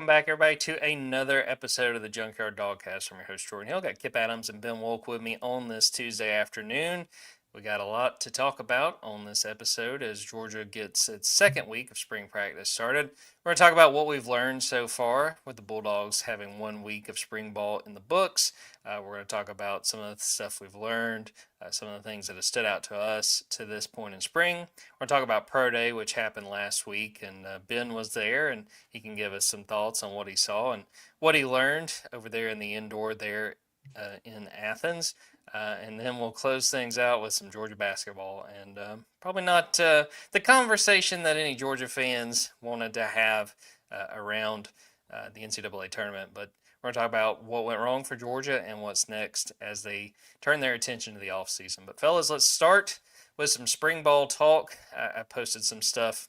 Welcome back, everybody, to another episode of the Junkyard Dawgcast. I'm your host, Jordan Hill. Got Kipp Adams and Ben Wolk with me on this Tuesday afternoon. We got a lot to talk about on this episode as Georgia gets its second week of spring practice started. We're going to talk about what we've learned so far with the Bulldogs having 1 week of spring ball in the books. We're going to talk about some of the stuff we've learned, some of the things that have stood out to us to this point in spring. We're going to talk about Pro Day, which happened last week, and Ben was there, and he can give us some thoughts on what he saw and what he learned over there in the indoor there in Athens. And then we'll close things out with some Georgia basketball and probably not the conversation that any Georgia fans wanted to have around the NCAA tournament. But we're going to talk about what went wrong for Georgia and what's next as they turn their attention to the offseason. But, fellas, let's start with some spring ball talk. I posted some stuff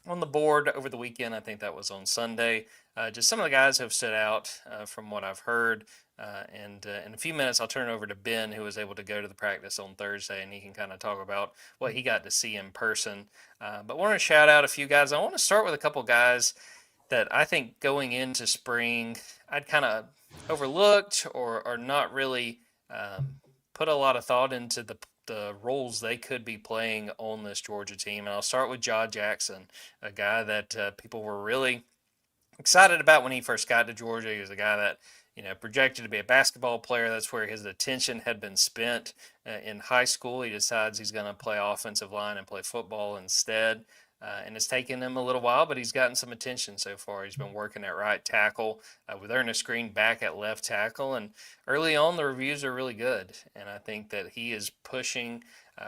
on the board over the weekend. I think that was on Sunday. Just some of the guys who have stood out from what I've heard. And in a few minutes, I'll turn it over to Ben, who was able to go to the practice on Thursday, and he can kind of talk about what he got to see in person. But I want to shout out a few guys. I want to start with a couple guys that I think going into spring, I'd kind of overlooked or not really put a lot of thought into the roles they could be playing on this Georgia team. And I'll start with Jah Jackson, a guy that people were really excited about when he first got to Georgia. He was a guy that projected to be a basketball player. That's where his attention had been spent in high school. He decides he's going to play offensive line and play football instead. And it's taken him a little while, but he's gotten some attention so far. He's been working at right tackle with Ernest Green back at left tackle. And early on, the reviews are really good. And I think that he is pushing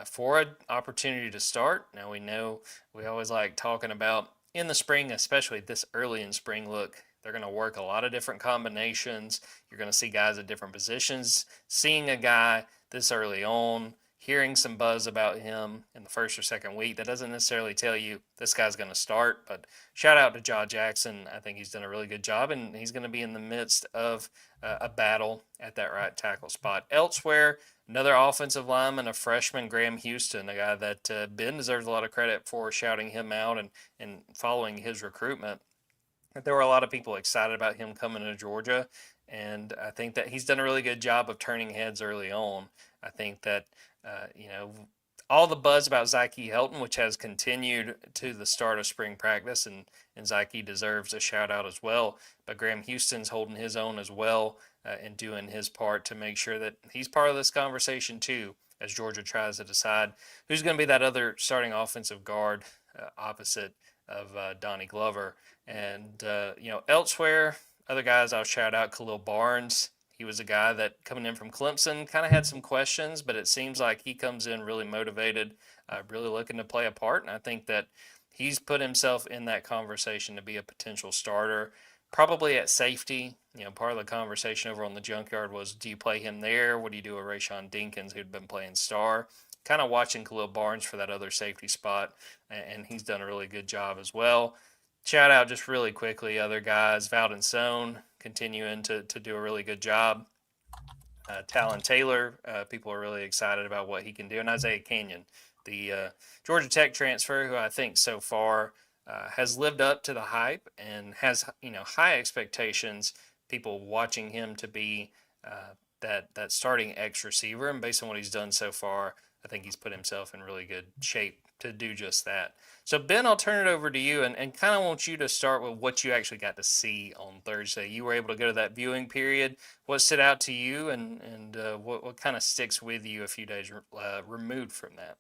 for an opportunity to start. Now, we always like talking about in the spring, especially this early in spring, look, they're going to work a lot of different combinations. You're going to see guys at different positions. Seeing a guy this early on, hearing some buzz about him in the first or second week, that doesn't necessarily tell you this guy's going to start. But shout out to Jah Jackson. I think he's done a really good job, and he's going to be in the midst of a battle at that right tackle spot. Elsewhere, another offensive lineman, a freshman, Graham Houston, a guy that Ben deserves a lot of credit for shouting him out and following his recruitment. There were a lot of people excited about him coming to Georgia, and I think that he's done a really good job of turning heads early on. I think that, all the buzz about Zyke Helton, which has continued to the start of spring practice, and Zyke deserves a shout out as well, but Graham Houston's holding his own as well and doing his part to make sure that he's part of this conversation too, as Georgia tries to decide who's going to be that other starting offensive guard opposite of Donnie Glover. And, elsewhere, other guys I'll shout out, Khalil Barnes. He was a guy that coming in from Clemson kind of had some questions, but it seems like he comes in really motivated, really looking to play a part. And I think that he's put himself in that conversation to be a potential starter, probably at safety. Part of the conversation over on the Junkyard was, do you play him there? What do you do with Rayshawn Dinkins, who'd been playing star? Kind of watching Khalil Barnes for that other safety spot, and he's done a really good job as well. Shout out just really quickly, other guys, Valdon Sohn continuing to do a really good job. Talon Taylor, people are really excited about what he can do. And Isaiah Canyon, the Georgia Tech transfer, who I think so far has lived up to the hype and has high expectations. People watching him to be that starting X receiver, and based on what he's done so far, I think he's put himself in really good shape to do just that. So, Ben, I'll turn it over to you and kind of want you to start with what you actually got to see on Thursday. You were able to go to that viewing period. What stood out to you and what kind of sticks with you a few days removed from that?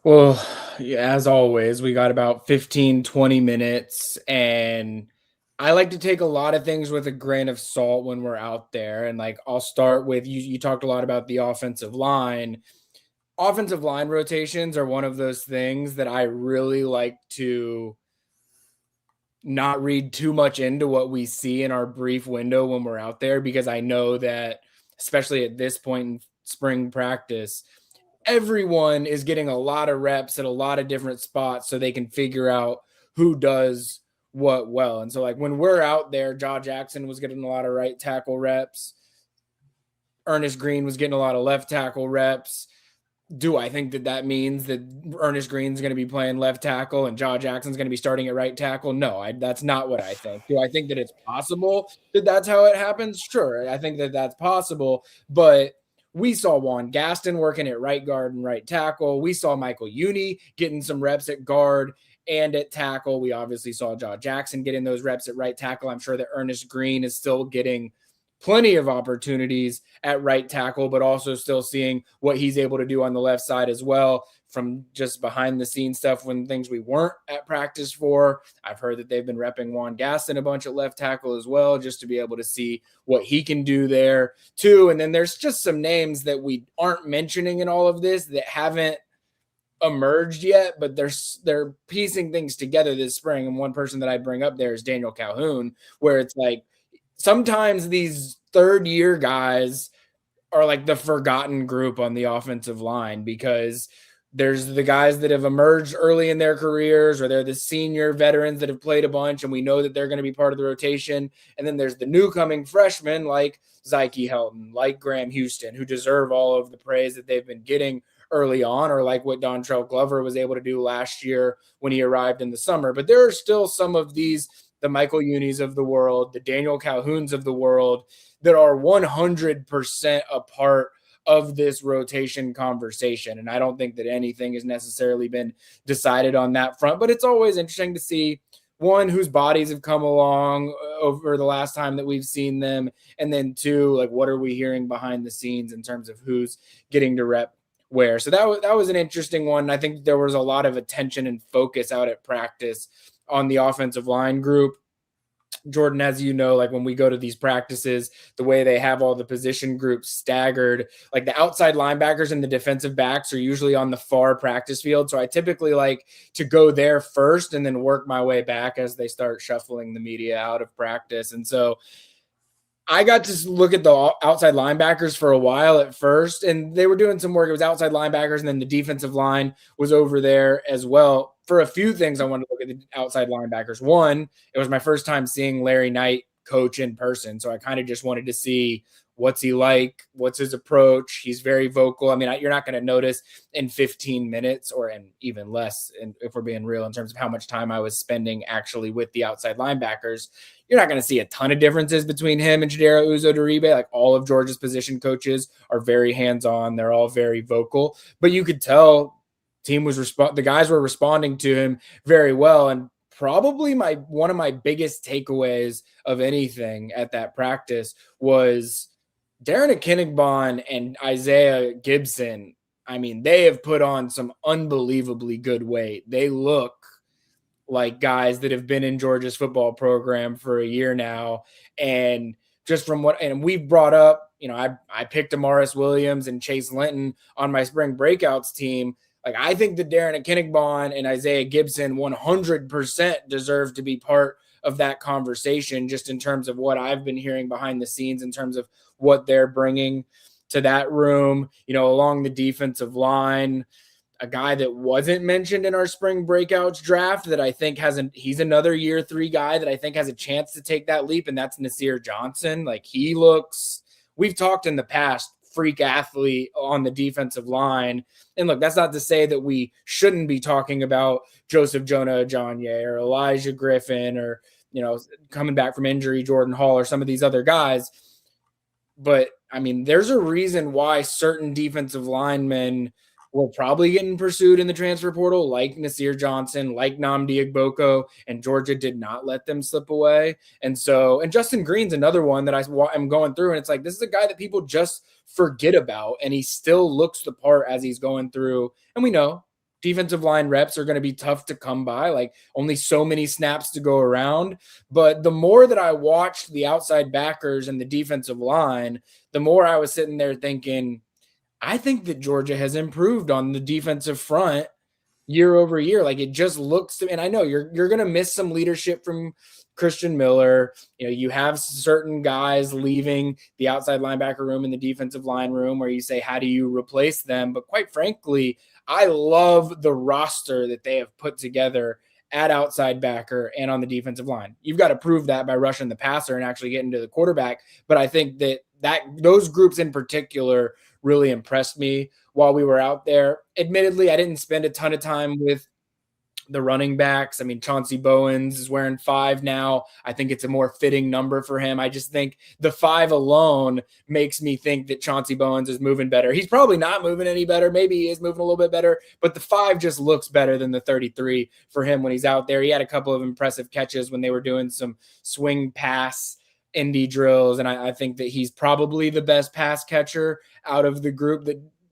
Well, yeah, as always, we got about 15, 20 minutes, and I like to take a lot of things with a grain of salt when we're out there. And I'll start with you talked a lot about the offensive line. Offensive line rotations are one of those things that I really like to not read too much into what we see in our brief window when we're out there, because I know that, especially at this point in spring practice, everyone is getting a lot of reps at a lot of different spots so they can figure out who does what well. And so when we're out there, Jah Jackson was getting a lot of right tackle reps. Ernest Green was getting a lot of left tackle reps. Do I think that that means that Ernest Green's going to be playing left tackle and Jaw Jackson's going to be starting at right tackle? No, that's not what I think. Do I think that it's possible that that's how it happens? Sure, I think that that's possible, but we saw Juan Gaston working at right guard and right tackle. We saw Michael Uni getting some reps at guard and at tackle. We obviously saw Jaw Jackson getting those reps at right tackle. I'm sure that Ernest Green is still getting plenty of opportunities at right tackle, but also still seeing what he's able to do on the left side as well from just behind the scenes stuff when things we weren't at practice for. I've heard that they've been repping Juan Gaston a bunch at left tackle as well, just to be able to see what he can do there too. And then there's just some names that we aren't mentioning in all of this that haven't emerged yet, but they're piecing things together this spring. And one person that I bring up there is Daniel Calhoun, where it's like, sometimes these third year guys are like the forgotten group on the offensive line because there's the guys that have emerged early in their careers, or they're the senior veterans that have played a bunch and we know that they're going to be part of the rotation. And then there's the new coming freshmen like Zyke Helton, like Graham Houston, who deserve all of the praise that they've been getting early on, or like what Dontrell Glover was able to do last year when he arrived in the summer. But there are still some of these, the Michael Unis of the world, the Daniel Calhouns of the world, that are 100% a part of this rotation conversation. And I don't think that anything has necessarily been decided on that front, but it's always interesting to see, one, whose bodies have come along over the last time that we've seen them, and then two, like, what are we hearing behind the scenes in terms of who's getting to rep where. So that was an interesting one. I think there was a lot of attention and focus out at practice on the offensive line group. Jordan, as you know, like when we go to these practices, the way they have all the position groups staggered, like the outside linebackers and the defensive backs are usually on the far practice field. So I typically like to go there first and then work my way back as they start shuffling the media out of practice. And so I got to look at the outside linebackers for a while at first, and they were doing some work. It was outside linebackers, and then the defensive line was over there as well. For a few things, I wanted to look at the outside linebackers. One, it was my first time seeing Larry Knight coach in person, so I kind of just wanted to see what's he like, what's his approach. He's very vocal. I mean, you're not going to notice in 15 minutes or in even less, and if we're being real in terms of how much time I was spending actually with the outside linebackers, you're not going to see a ton of differences between him and Chidera Uzo-Duribe. Like, all of Georgia's position coaches are very hands-on. They're all very vocal, but you could tell the guys were responding to him very well. And probably one of my biggest takeaways of anything at that practice was Darren Akinnigbon and Isaiah Gibson. I mean, they have put on some unbelievably good weight. They look like guys that have been in Georgia's football program for a year now. And just from what, and we've brought up, I picked Amaris Williams and Chase Linton on my spring breakouts team. Like, I think that Darren Akinnigbon and Isaiah Gibson 100% deserve to be part of that conversation, just in terms of what I've been hearing behind the scenes in terms of what they're bringing to that room, along the defensive line. A guy that wasn't mentioned in our spring breakouts draft that I think he's another year 3 guy that I think has a chance to take that leap, and that's Nasir Johnson. Like, we've talked in the past, freak athlete on the defensive line. And look, that's not to say that we shouldn't be talking about Joseph Jonah Ajonye or Elijah Griffin or, coming back from injury, Jordan Hall or some of these other guys. But I mean, there's a reason why certain defensive linemen were probably getting pursued in the transfer portal, like Nasir Johnson, like Nnamdi Ogboko, and Georgia did not let them slip away. And Justin Green's another one that I'm going through, and it's like, this is a guy that people just forget about, and he still looks the part as he's going through. And we know defensive line reps are going to be tough to come by, like only so many snaps to go around. But the more that I watched the outside backers and the defensive line, the more I was sitting there thinking, I think that Georgia has improved on the defensive front year over year. Like, it just looks to, and I know you're going to miss some leadership from Christian Miller. You have certain guys leaving the outside linebacker room and the defensive line room where you say, how do you replace them? But quite frankly, I love the roster that they have put together at outside backer and on the defensive line. You've got to prove that by rushing the passer and actually getting to the quarterback. But I think that those groups in particular really impressed me while we were out there. Admittedly, I didn't spend a ton of time with the running backs. I mean, Chauncey Bowens is wearing 5 now. I think it's a more fitting number for him. I just think the 5 alone makes me think that Chauncey Bowens is moving better. He's probably not moving any better. Maybe he is moving a little bit better, but the 5 just looks better than the 33 for him when he's out there. He had a couple of impressive catches when they were doing some swing pass indie drills, and I think that he's probably the best pass catcher out of the group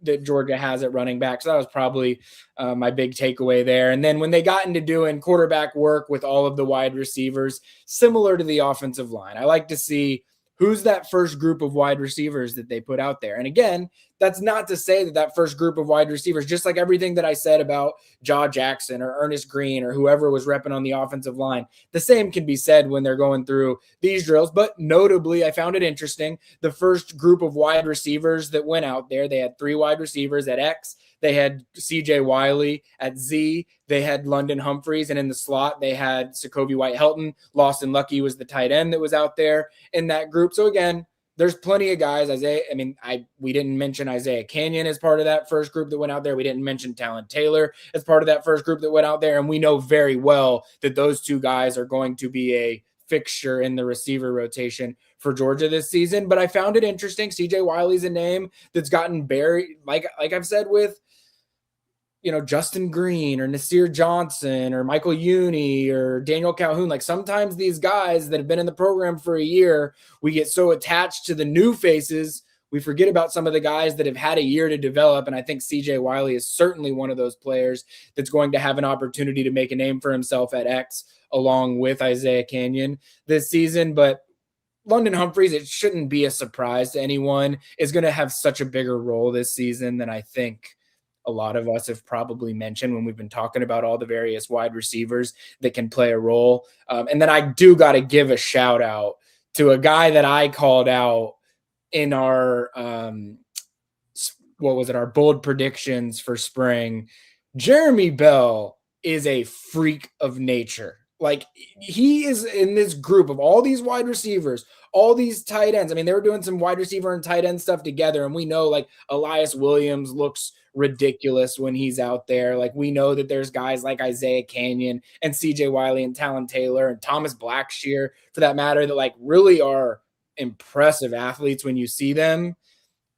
that Georgia has at running back. So that was probably my big takeaway there. And then when they got into doing quarterback work with all of the wide receivers, similar to the offensive line, I like to see who's that first group of wide receivers that they put out there. And again, that's not to say that that first group of wide receivers, just like everything that I said about Jaw Jackson or Ernest Green or whoever was repping on the offensive line, the same can be said when they're going through these drills. But notably, I found it interesting. The first group of wide receivers that went out there, they had 3 wide receivers at X. They had CJ Wiley at Z. They had London Humphreys. And in the slot, they had Sokovie White-Helton. Lawson Lucky was the tight end that was out there in that group. So again, there's plenty of guys. We didn't mention Isaiah Canyon as part of that first group that went out there. We didn't mention Talon Taylor as part of that first group that went out there. And we know very well that those 2 guys are going to be a fixture in the receiver rotation for Georgia this season. But I found it interesting. CJ Wiley's a name that's gotten buried, like I've said with, Justin Green or Nasir Johnson or Michael Uni or Daniel Calhoun. Like sometimes these guys that have been in the program for a year, we get so attached to the new faces, we forget about some of the guys that have had a year to develop. And I think CJ Wiley is certainly one of those players that's going to have an opportunity to make a name for himself at X along with Isaiah Canyon this season. But London Humphreys, it shouldn't be a surprise to anyone, is going to have such a bigger role this season than I think a lot of us have probably mentioned when we've been talking about all the various wide receivers that can play a role. And then I do got to give a shout out to a guy that I called out in our, our bold predictions for spring. Jeremy Bell is a freak of nature. Like he is in this group of all these wide receivers, all these tight ends. I mean, they were doing some wide receiver and tight end stuff together. And we know like Elias Williams looks ridiculous when he's out there. Like we know that there's guys like Isaiah Canyon and CJ Wiley and Talon Taylor and Thomas Blackshear for that matter that like really are impressive athletes when you see them.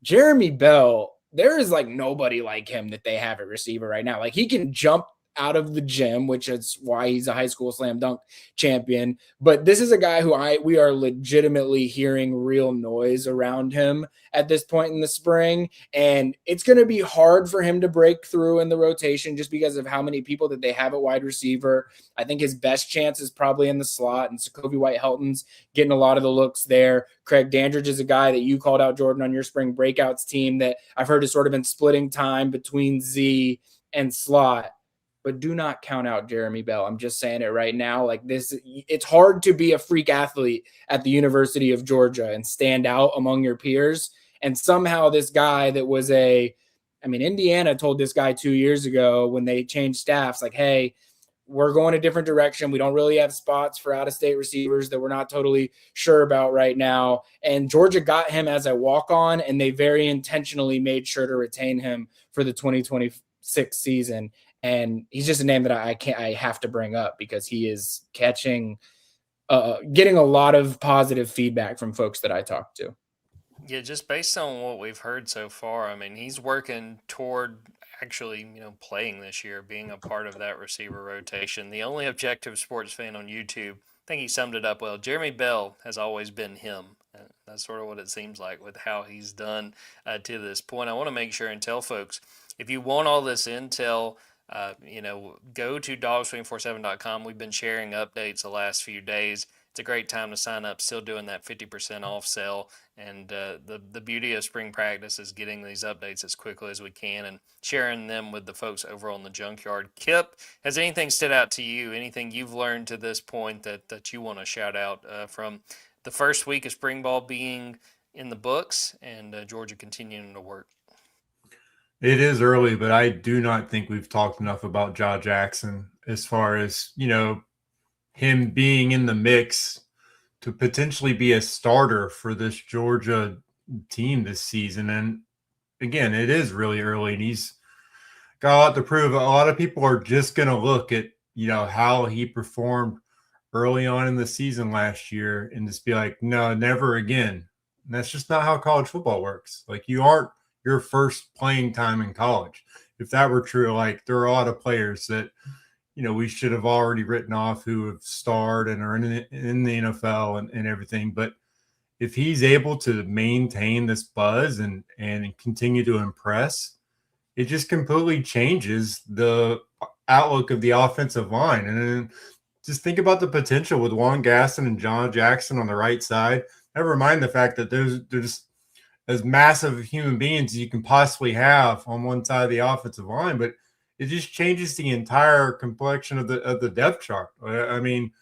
Jeremy Bell, there is like nobody like him that they have at receiver right now. Like he can jump out of the gym, which is why he's a high school slam dunk champion. But this is a guy who we are legitimately hearing real noise around him at this point in the spring. And it's going to be hard for him to break through in the rotation just because of how many people that they have at wide receiver. I think his best chance is probably in the slot, and Sokovie White-Helton's getting a lot of the looks there. Craig Dandridge is a guy that you called out, Jordan, on your spring breakouts team that I've heard has sort of been splitting time between Z and slot. But do not count out Jeremy Bell. I'm just saying it right now. Like this, it's hard to be a freak athlete at the University of Georgia and stand out among your peers. And somehow this guy that was Indiana told this guy 2 years ago when they changed staffs, like, hey, we're going a different direction. We don't really have spots for out-of-state receivers that we're not totally sure about right now. And Georgia got him as a walk-on, and they very intentionally made sure to retain him for the 2026 season. And he's just a name that I have to bring up because he is getting a lot of positive feedback from folks that I talked to. Yeah, just based on what we've heard so far, I mean, he's working toward actually, playing this year, being a part of that receiver rotation. The only objective sports fan on YouTube, I think he summed it up well. Jeremy Bell has always been him. That's sort of what it seems like with how he's done to this point. I want to make sure and tell folks, if you want all this intel, go to dogs247.com. We've been sharing updates the last few days. It's a great time to sign up, still doing that 50% off sale. And the beauty of spring practice is getting these updates as quickly as we can and sharing them with the folks over on the Junkyard. Kipp, has anything stood out to you? Anything you've learned to this point that you want to shout out from the first week of spring ball being in the books and Georgia continuing to work? It is early, but I do not think we've talked enough about Jaw Jackson as far as, him being in the mix to potentially be a starter for this Georgia team this season. And again, it is really early, and he's got a lot to prove. A lot of people are just going to look at, how he performed early on in the season last year and just be like, no, never again. And that's just not how college football works. Like, you aren't your first playing time in college. If that were true, like, there are a lot of players that, we should have already written off who have starred and are in the NFL and everything. But if he's able to maintain this buzz and continue to impress, it just completely changes the outlook of the offensive line. And then just think about the potential with Juan Gaston and John Jackson on the right side. Never mind the fact that they're just as massive human beings as you can possibly have on one side of the offensive line, but it just changes the entire complexion of the depth chart. I mean,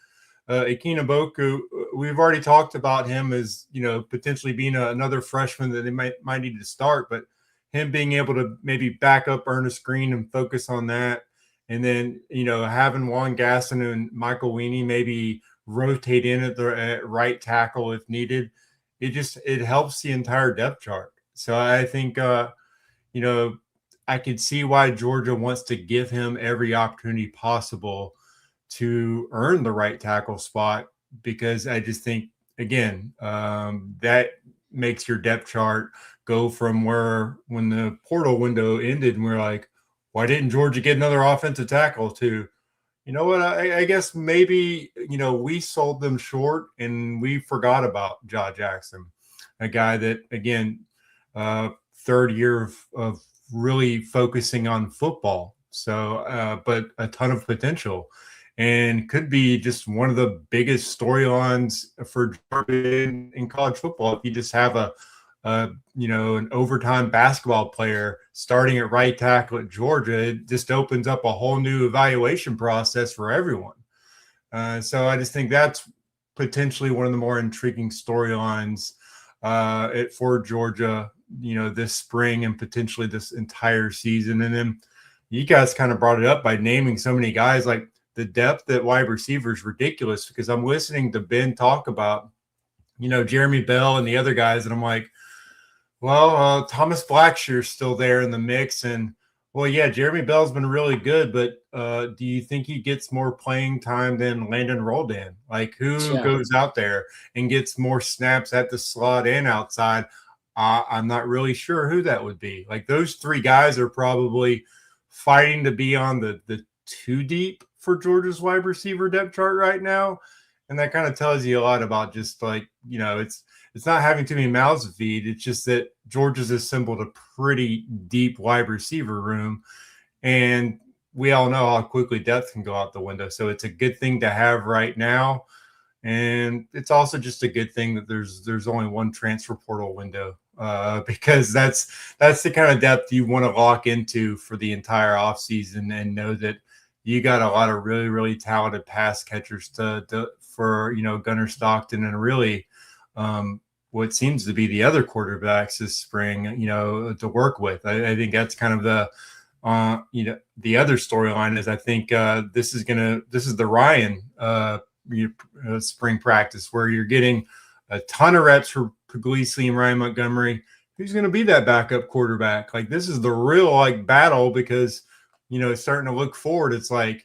Akina Boku, we've already talked about him as, potentially being another freshman that they might need to start, but him being able to maybe back up Ernest Green and focus on that. And then, having Juan Gasson and Michael Weenie maybe rotate in at right tackle if needed. It helps the entire depth chart. So I think, I could see why Georgia wants to give him every opportunity possible to earn the right tackle spot, because I just think, again, that makes your depth chart go from when the portal window ended and we're like, why didn't Georgia get another offensive tackle, to, you know what, I guess maybe, we sold them short and we forgot about Jaw Jackson, a guy that, again, third year of really focusing on football. So, but a ton of potential, and could be just one of the biggest storylines for Georgia in college football. If you just have an overtime basketball player starting at right tackle at Georgia, it just opens up a whole new evaluation process for everyone. So I just think that's potentially one of the more intriguing storylines for Georgia, this spring and potentially this entire season. And then you guys kind of brought it up by naming so many guys. Like, the depth at wide receiver is ridiculous, because I'm listening to Ben talk about, Jeremy Bell and the other guys, and I'm like, well, Thomas Blackshear's still there in the mix. And, well, yeah, Jeremy Bell's been really good, but do you think he gets more playing time than Landon Roldan? Like, who goes out there and gets more snaps at the slot and outside? I'm not really sure who that would be. Like, those three guys are probably fighting to be on the too deep for Georgia's wide receiver depth chart right now. And that kind of tells you a lot about just, like, it's not having too many mouths to feed. It's just that Georgia's assembled a pretty deep wide receiver room, and we all know how quickly depth can go out the window. So it's a good thing to have right now. And it's also just a good thing that there's only one transfer portal window, because that's the kind of depth you want to lock into for the entire offseason, and know that you got a lot of really, really talented pass catchers for Gunnar Stockton, and really what seems to be the other quarterbacks this spring, to work with. I think that's kind of the the other storyline is, I think this is the Ryan spring practice, where you're getting a ton of reps for Puglisi and Ryan Montgomery. Who's going to be that backup quarterback? Like, this is the real battle, because it's starting to look forward. It's like,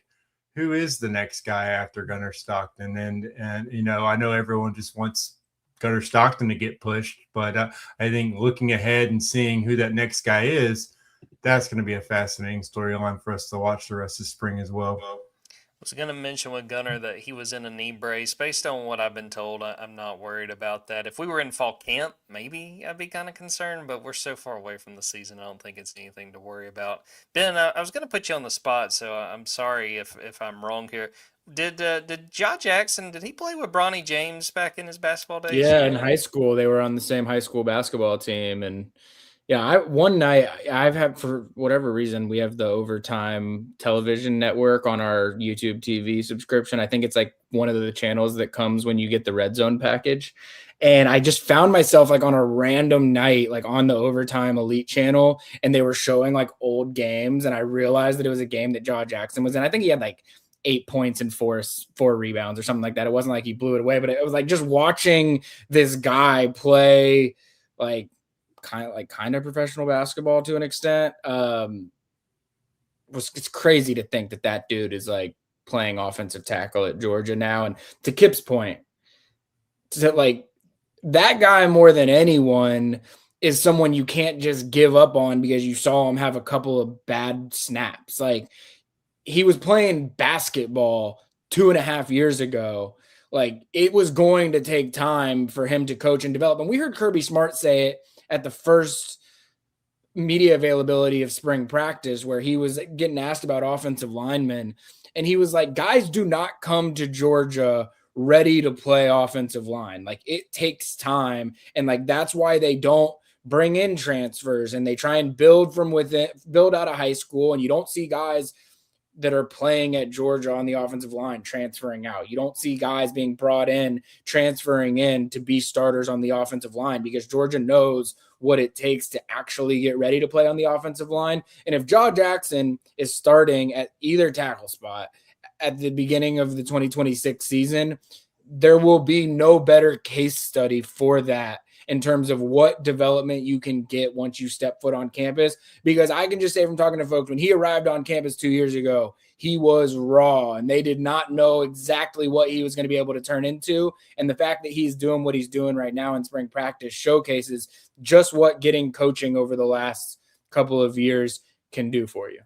who is the next guy after Gunnar Stockton? And I know everyone just wants Gunnar Stockton to get pushed, but I think looking ahead and seeing who that next guy is, that's going to be a fascinating storyline for us to watch the rest of spring as well. I was going to mention with Gunnar that he was in a knee brace. Based on what I've been told, I'm not worried about that. If we were in fall camp, maybe I'd be kind of concerned, but we're so far away from the season, I don't think it's anything to worry about. Ben, I was going to put you on the spot, so I'm sorry if I'm wrong here. Did Jaw Jackson, did he play with Bronny James back in his basketball days? Yeah, in high school, they were on the same high school basketball team. And yeah, one night I've had, for whatever reason, we have the Overtime television network on our YouTube TV subscription. I think it's like one of the channels that comes when you get the Red Zone package. And I just found myself on a random night, on the Overtime Elite channel, and they were showing old games. And I realized that it was a game that Jaw Jackson was in. I think he had 8 points and four rebounds or something like that. It wasn't like he blew it away, but it was just watching this guy play kind of professional basketball to an extent. It's crazy to think that dude is like playing offensive tackle at Georgia now. And to Kipp's point, like that guy more than anyone is someone you can't just give up on because you saw him have a couple of bad snaps. Like he was playing basketball 2.5 years ago. Like it was going to take time for him to coach and develop. And we heard Kirby Smart say it at the first media availability of spring practice where he was getting asked about offensive linemen. And he was like, guys do not come to Georgia ready to play offensive line. Like it takes time. And like, that's why they don't bring in transfers and they try and build from within, build out of high school. And you don't see guys that are playing at Georgia on the offensive line transferring out. You don't see guys being brought in, transferring in to be starters on the offensive line because Georgia knows what it takes to actually get ready to play on the offensive line. And if Jaw Jackson is starting at either tackle spot at the beginning of the 2026 season, there will be no better case study for that in terms of what development you can get once you step foot on campus. Because I can just say from talking to folks, when he arrived on campus 2 years ago, he was raw and they did not know exactly what he was going to be able to turn into. And the fact that he's doing what he's doing right now in spring practice showcases just what getting coaching over the last couple of years can do for you.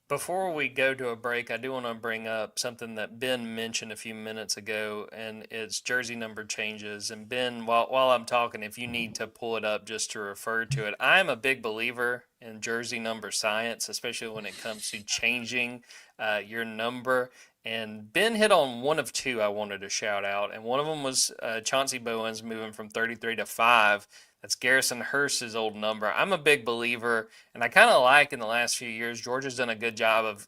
Before we go to a break, I do want to bring up something that Ben mentioned a few minutes ago, and it's jersey number changes. And Ben, while I'm talking, if you need to pull it up just to refer to it, I'm a big believer in jersey number science, especially when it comes to changing your number. And Ben hit on one of two I wanted to shout out, and one of them was Chauncey Bowens moving from 33 to 5. That's Garrison Hurst's old number. I'm a big believer, and I kind of like in the last few years, Georgia's done a good job of,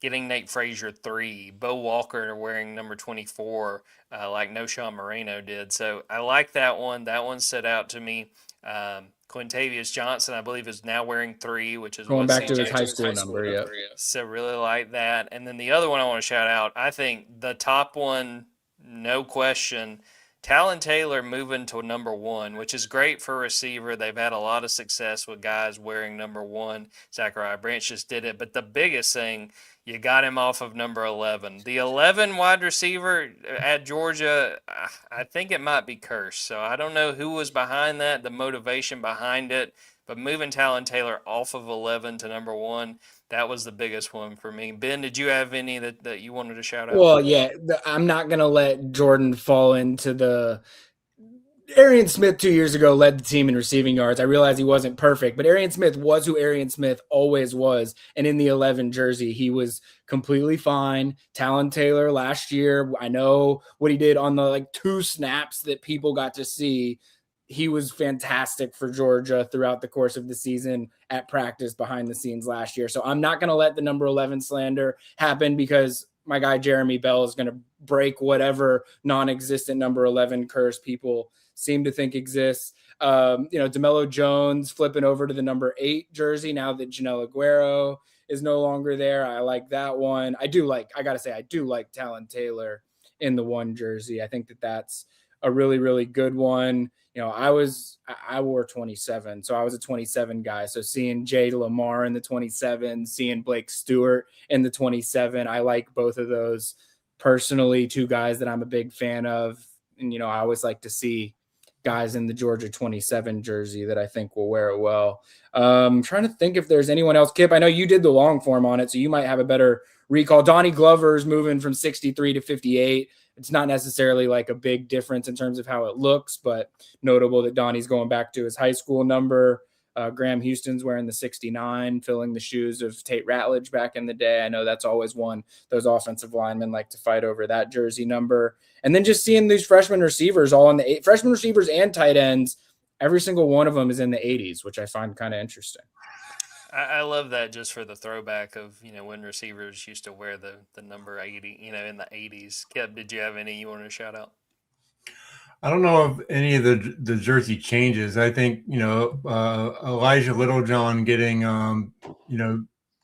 getting Nate Frazier 3, Bo Walker wearing number 24, like No Sean Moreno did. So I like that one. That one stood out to me. Quintavious Johnson, I believe, is now wearing 3, which is going back to his high school number. Yeah. So really like that. And then the other one I want to shout out, I think the top one, no question, Talon Taylor moving to number 1, which is great for a receiver. They've had a lot of success with guys wearing number 1. Zachariah Branch just did it. But the biggest thing, you got him off of number 11. The 11 wide receiver at Georgia, I think it might be cursed. So I don't know who was behind that, the motivation behind it. But moving Talon Taylor off of 11 to number 1, that was the biggest one for me. Ben, did you have any that you wanted to shout out? Well, yeah, I'm not going to let Jordan fall into the Arian Smith 2 years ago led the team in receiving yards. I realize he wasn't perfect, but Arian Smith was who Arian Smith always was. And in the 11 jersey, he was completely fine. Talon Taylor last year, I know what he did on the 2 snaps that people got to see. He was fantastic for Georgia throughout the course of the season at practice behind the scenes last year. So I'm not going to let the number 11 slander happen because my guy Jeremy Bell is going to break whatever non-existent number 11 curse people seem to think exists. DeMello Jones flipping over to the number 8 jersey now that Janelle Aguero is no longer there. I like that one. I do like Talon Taylor in the 1 jersey. I think that's a really, really good one. I wore 27, so I was a 27 guy. So seeing Jay Lamar in the 27, seeing Blake Stewart in the 27, I like both of those personally. 2 guys that I'm a big fan of. And, I always like to see guys in the Georgia 27 jersey that I think will wear it well. I'm trying to think if there's anyone else. Kipp, I know you did the long form on it, so you might have a better recall. Donnie Glover's moving from 63 to 58. It's not necessarily a big difference in terms of how it looks, but notable that Donnie's going back to his high school number. Graham Houston's wearing the 69, filling the shoes of Tate Ratledge back in the day. I know that's always one those offensive linemen like to fight over that jersey number. And then just seeing these freshman receivers all in the freshman receivers and tight ends, every single one of them is in the 80s, which I find kind of interesting. I love that just for the throwback of, when receivers used to wear the number 80, in the 80s. Kipp, did you have any you wanted to shout out? I don't know of any of the jersey changes. I think, Elijah Littlejohn getting,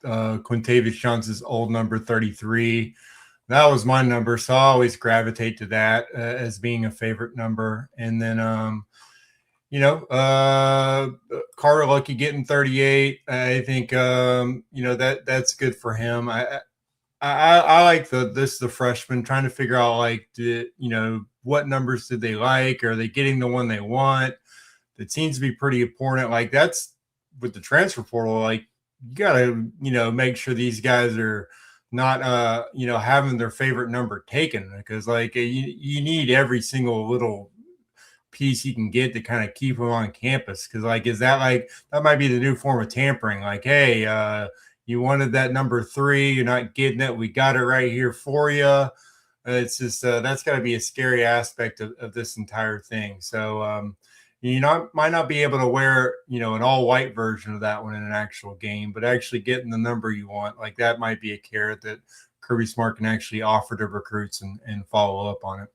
Quintavious Johnson's old number 33. That was my number. So I always gravitate to that as being a favorite number. And then, Carter Lucky getting 38. I think that's good for him. I like the freshman trying to figure out what numbers did they like? Are they getting the one they want? It seems to be pretty important. Like that's with the transfer portal. Like you gotta make sure these guys are not having their favorite number taken, because like you need every single little piece you can get to kind of keep them on campus. Because like that might be the new form of tampering. Like, hey, you wanted that number 3, you're not getting it, we got it right here for you. It's just that's got to be a scary aspect of this entire thing. So might not be able to wear an all white version of that one in an actual game, but actually getting the number you want, like that might be a carrot that Kirby Smart can actually offer to recruits and follow up on it.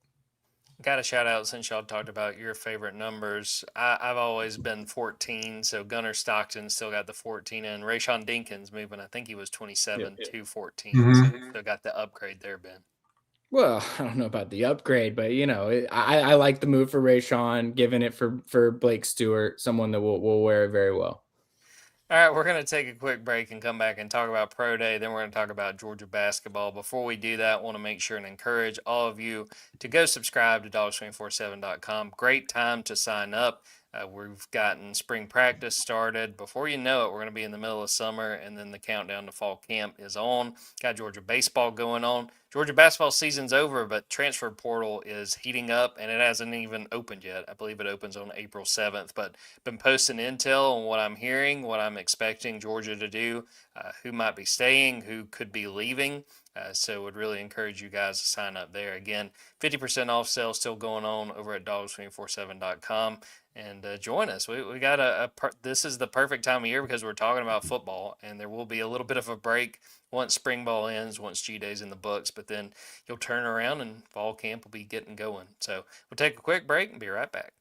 Got a shout out, since y'all talked about your favorite numbers. I've always been 14, so Gunnar Stockton still got the 14, and Rayshon Dinkins moving. I think he was 27 to 14, so still got the upgrade there, Ben. Well, I don't know about the upgrade, but I like the move for Rayshon, giving it for Blake Stewart, someone that will wear it very well. All right, we're going to take a quick break and come back and talk about Pro Day. Then we're going to talk about Georgia basketball. Before we do that, I want to make sure and encourage all of you to go subscribe to Dogs247.com. Great time to sign up. We've gotten spring practice started. Before you know it, we're going to be in the middle of summer, and then the countdown to fall camp is on. Got Georgia baseball going on. Georgia basketball season's over, but transfer portal is heating up, and it hasn't even opened yet. I believe it opens on April 7th, but been posting intel on what I'm hearing, what I'm expecting Georgia to do, who might be staying, who could be leaving. So would really encourage you guys to sign up there. Again, 50% off sale still going on over at Dogs247.com. And join us. We got this is the perfect time of year because we're talking about football, and there will be a little bit of a break once spring ball ends, once G-Day's in the books, but then you'll turn around and fall camp will be getting going. So we'll take a quick break and be right back.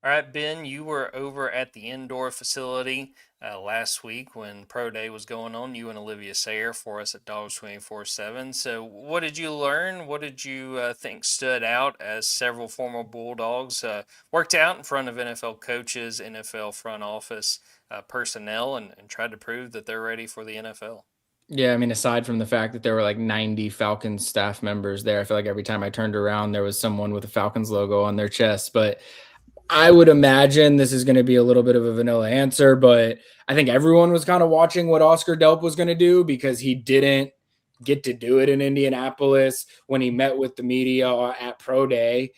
All right, Ben, you were over at the indoor facility last week when Pro Day was going on. You and Olivia Sayer for us at Dogs 24/7. So what did you learn? What did you think stood out as several former Bulldogs worked out in front of NFL coaches, NFL front office personnel, and tried to prove that they're ready for the NFL? Yeah, I mean, aside from the fact that there were like 90 Falcons staff members there, I feel like every time I turned around, there was someone with a Falcons logo on their chest. But I would imagine this is going to be a little bit of a vanilla answer, but I think everyone was kind of watching what Oscar Delp was going to do because he didn't get to do it in Indianapolis when he met with the media at Pro Day.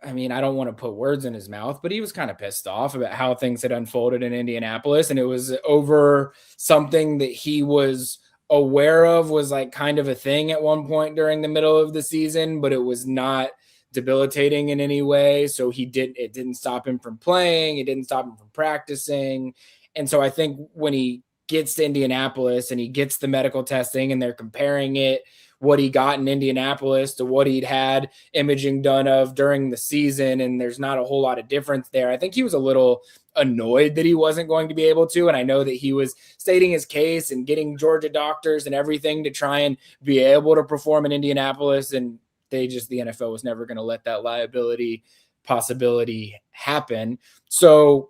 I mean, I don't want to put words in his mouth, but he was kind of pissed off about how things had unfolded in Indianapolis. And it was over something that he was aware of was like kind of a thing at one point during the middle of the season, but it was not debilitating in any way. So it didn't stop him from playing. It didn't stop him from practicing. And so I think when he gets to Indianapolis and he gets the medical testing and they're comparing it, what he got in Indianapolis to what he'd had imaging done of during the season, and there's not a whole lot of difference there. I think he was a little annoyed that he wasn't going to be able to, and I know that he was stating his case and getting Georgia doctors and everything to try and be able to perform in Indianapolis, and the NFL was never going to let that liability possibility happen. So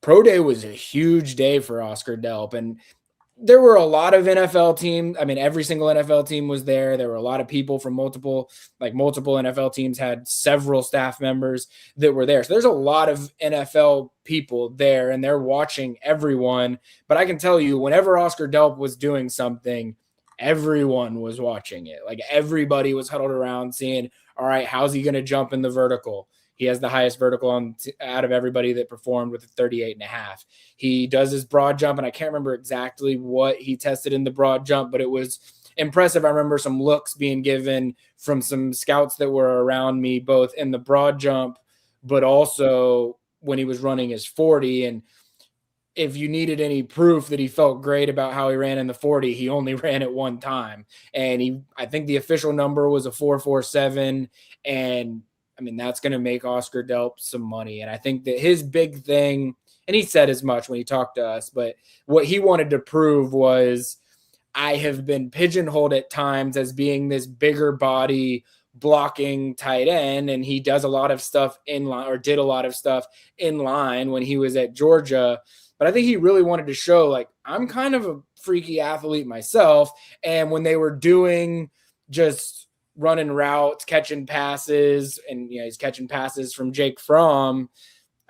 Pro Day was a huge day for Oscar Delp, and there were a lot of NFL teams. I mean, every single NFL team was there. There were a lot of people from multiple NFL teams had several staff members that were there. So there's a lot of NFL people there, and they're watching everyone. But I can tell you, whenever Oscar Delp was doing something, everyone was watching it. Like everybody was huddled around seeing, all right, how's he going to jump in the vertical? He has the highest vertical out of everybody that performed with a 38.5. He does his broad jump, and I can't remember exactly what he tested in the broad jump, but it was impressive. I remember some looks being given from some scouts that were around me, both in the broad jump, but also when he was running his 40. And if you needed any proof that he felt great about how he ran in the 40, he only ran it one time. And I think the official number was a 4.47. And I mean, that's going to make Oscar Delp some money. And I think that his big thing, and he said as much when he talked to us, but what he wanted to prove was, I have been pigeonholed at times as being this bigger body blocking tight end, and he does a lot of stuff in line, or did a lot of stuff in line when he was at Georgia. But I think he really wanted to show, like, I'm kind of a freaky athlete myself. And when they were doing just running routes, catching passes, and he's catching passes from Jake Fromm,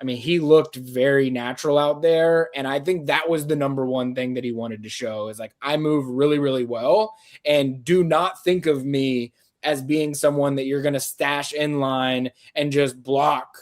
I mean, he looked very natural out there. And I think that was the number one thing that he wanted to show, is like, I move really, really well, and do not think of me as being someone that you're going to stash in line and just block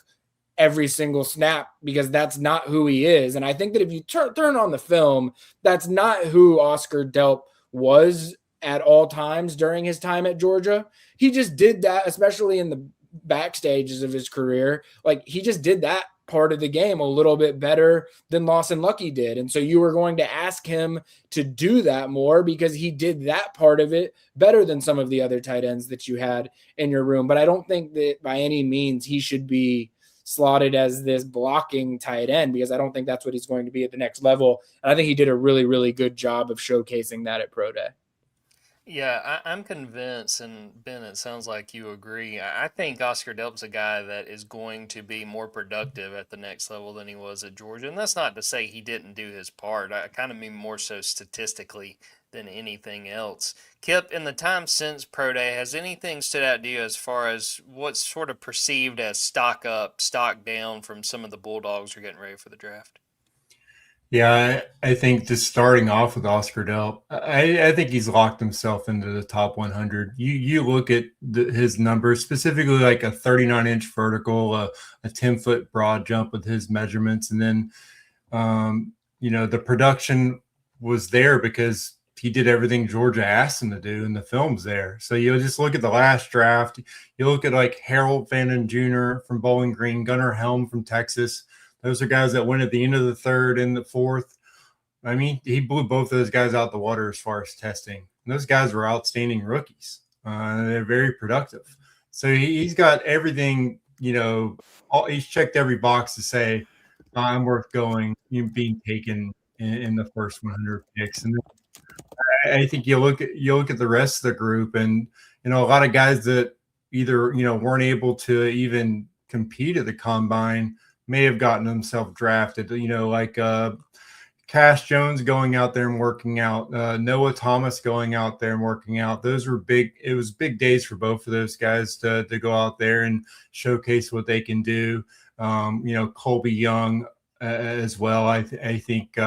every single snap, because that's not who he is. And I think that if you turn on the film, that's not who Oscar Delp was at all times during his time at Georgia. He just did that, especially in the backstages of his career. Like, he just did that part of the game a little bit better than Lawson Lucky did. And so you were going to ask him to do that more, because he did that part of it better than some of the other tight ends that you had in your room. But I don't think that by any means he should be slotted as this blocking tight end, because I don't think that's what he's going to be at the next level. And I think he did a really, really good job of showcasing that at Pro Day. Yeah, I'm convinced, and Ben, it sounds like you agree. I think Oscar Delp's a guy that is going to be more productive at the next level than he was at Georgia. And that's not to say he didn't do his part. I kind of mean more so statistically than anything else. Kipp, in the time since Pro Day, has anything stood out to you as far as what's sort of perceived as stock up, stock down from some of the Bulldogs who are getting ready for the draft? Yeah, I think just starting off with Oscar Delp, I think he's locked himself into the top 100. You look at his numbers, specifically like a 39-inch vertical, a 10-foot broad jump with his measurements, and then the production was there because he did everything Georgia asked him to do, and the film's there. So you just look at the last draft. You look at like Harold Fannin Jr. from Bowling Green, Gunnar Helm from Texas. Those are guys that went at the end of the third and the fourth. I mean, he blew both of those guys out the water as far as testing. And those guys were outstanding rookies. They're very productive. So he's got everything, he's checked every box to say, I'm worth going, being taken in the first 100 picks. And I think you look at the rest of the group, and, a lot of guys that either, weren't able to even compete at the combine may have gotten himself drafted, like Cash Jones going out there and working out, Noah Thomas going out there and working out. Those were big. It was big days for both of those guys to go out there and showcase what they can do. Colby Young as well. I think,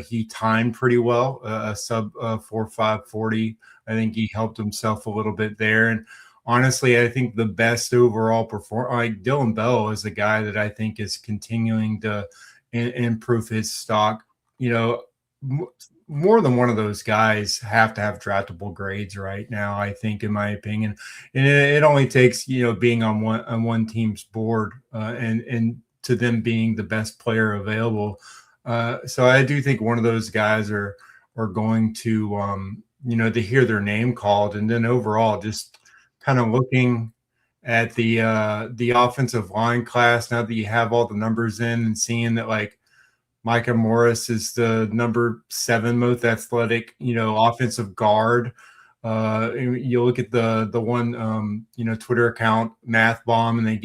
he timed pretty well, a sub 4.540. I think he helped himself a little bit there. And honestly, I think the best overall performer, like Dylan Bell, is a guy that I think is continuing to improve his stock. More than one of those guys have to have draftable grades right now, I think, in my opinion. And it only takes, being on one team's board and to them being the best player available. So I do think one of those guys are going to, to hear their name called. And then overall, just kind of looking at the offensive line class now that you have all the numbers in, and seeing that like Micah Morris is the number 7 most athletic, offensive guard. You look at the one, Twitter account, Math Bomb, and they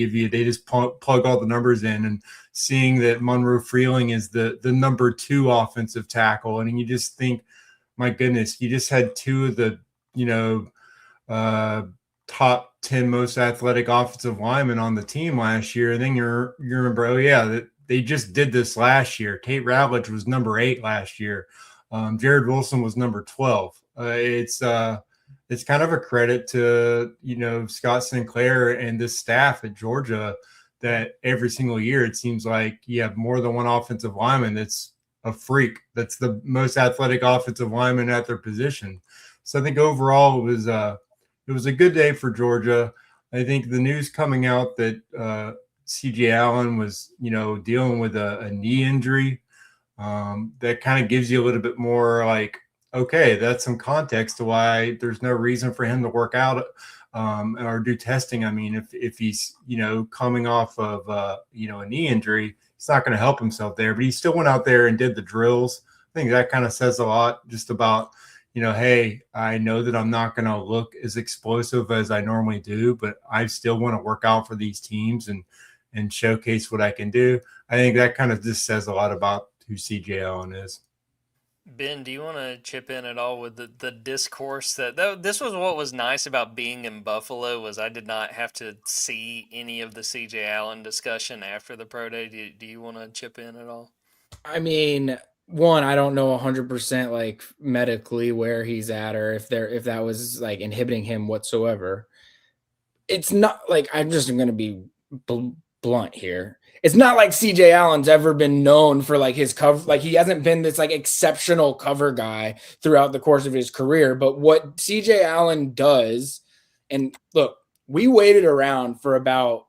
just plug all the numbers in, and seeing that Monroe Freeling is the number 2 offensive tackle. And you just think, my goodness, you just had 2 of the, top 10 most athletic offensive linemen on the team last year. And then you remember, oh yeah, they just did this last year. Tate Ravlich was number 8 last year. Jared Wilson was number 12. It's kind of a credit to, Scott Sinclair and this staff at Georgia, that every single year it seems like you have more than one offensive lineman that's a freak. That's the most athletic offensive lineman at their position. So I think overall it was a good day for Georgia. I think the news coming out that CJ Allen was, dealing with a knee injury, that kind of gives you a little bit more like, okay, that's some context to why there's no reason for him to work out or do testing. I mean, if he's, coming off of, a knee injury, he's not going to help himself there, but he still went out there and did the drills. I think that kind of says a lot just about, hey, I know that I'm not going to look as explosive as I normally do, but I still want to work out for these teams and showcase what I can do. I think that kind of just says a lot about who CJ Allen is. Ben, do you want to chip in at all with the discourse that this was what was nice about being in Buffalo was I did not have to see any of the CJ Allen discussion after the pro day. Do you want to chip in at all? I mean, one, I don't know 100% like medically where he's at or if that was like inhibiting him whatsoever. It's not like I'm just going to be blunt here. It's not like CJ Allen's ever been known for like his cover. Like he hasn't been this like exceptional cover guy throughout the course of his career. But what CJ Allen does, and look, we waited around for about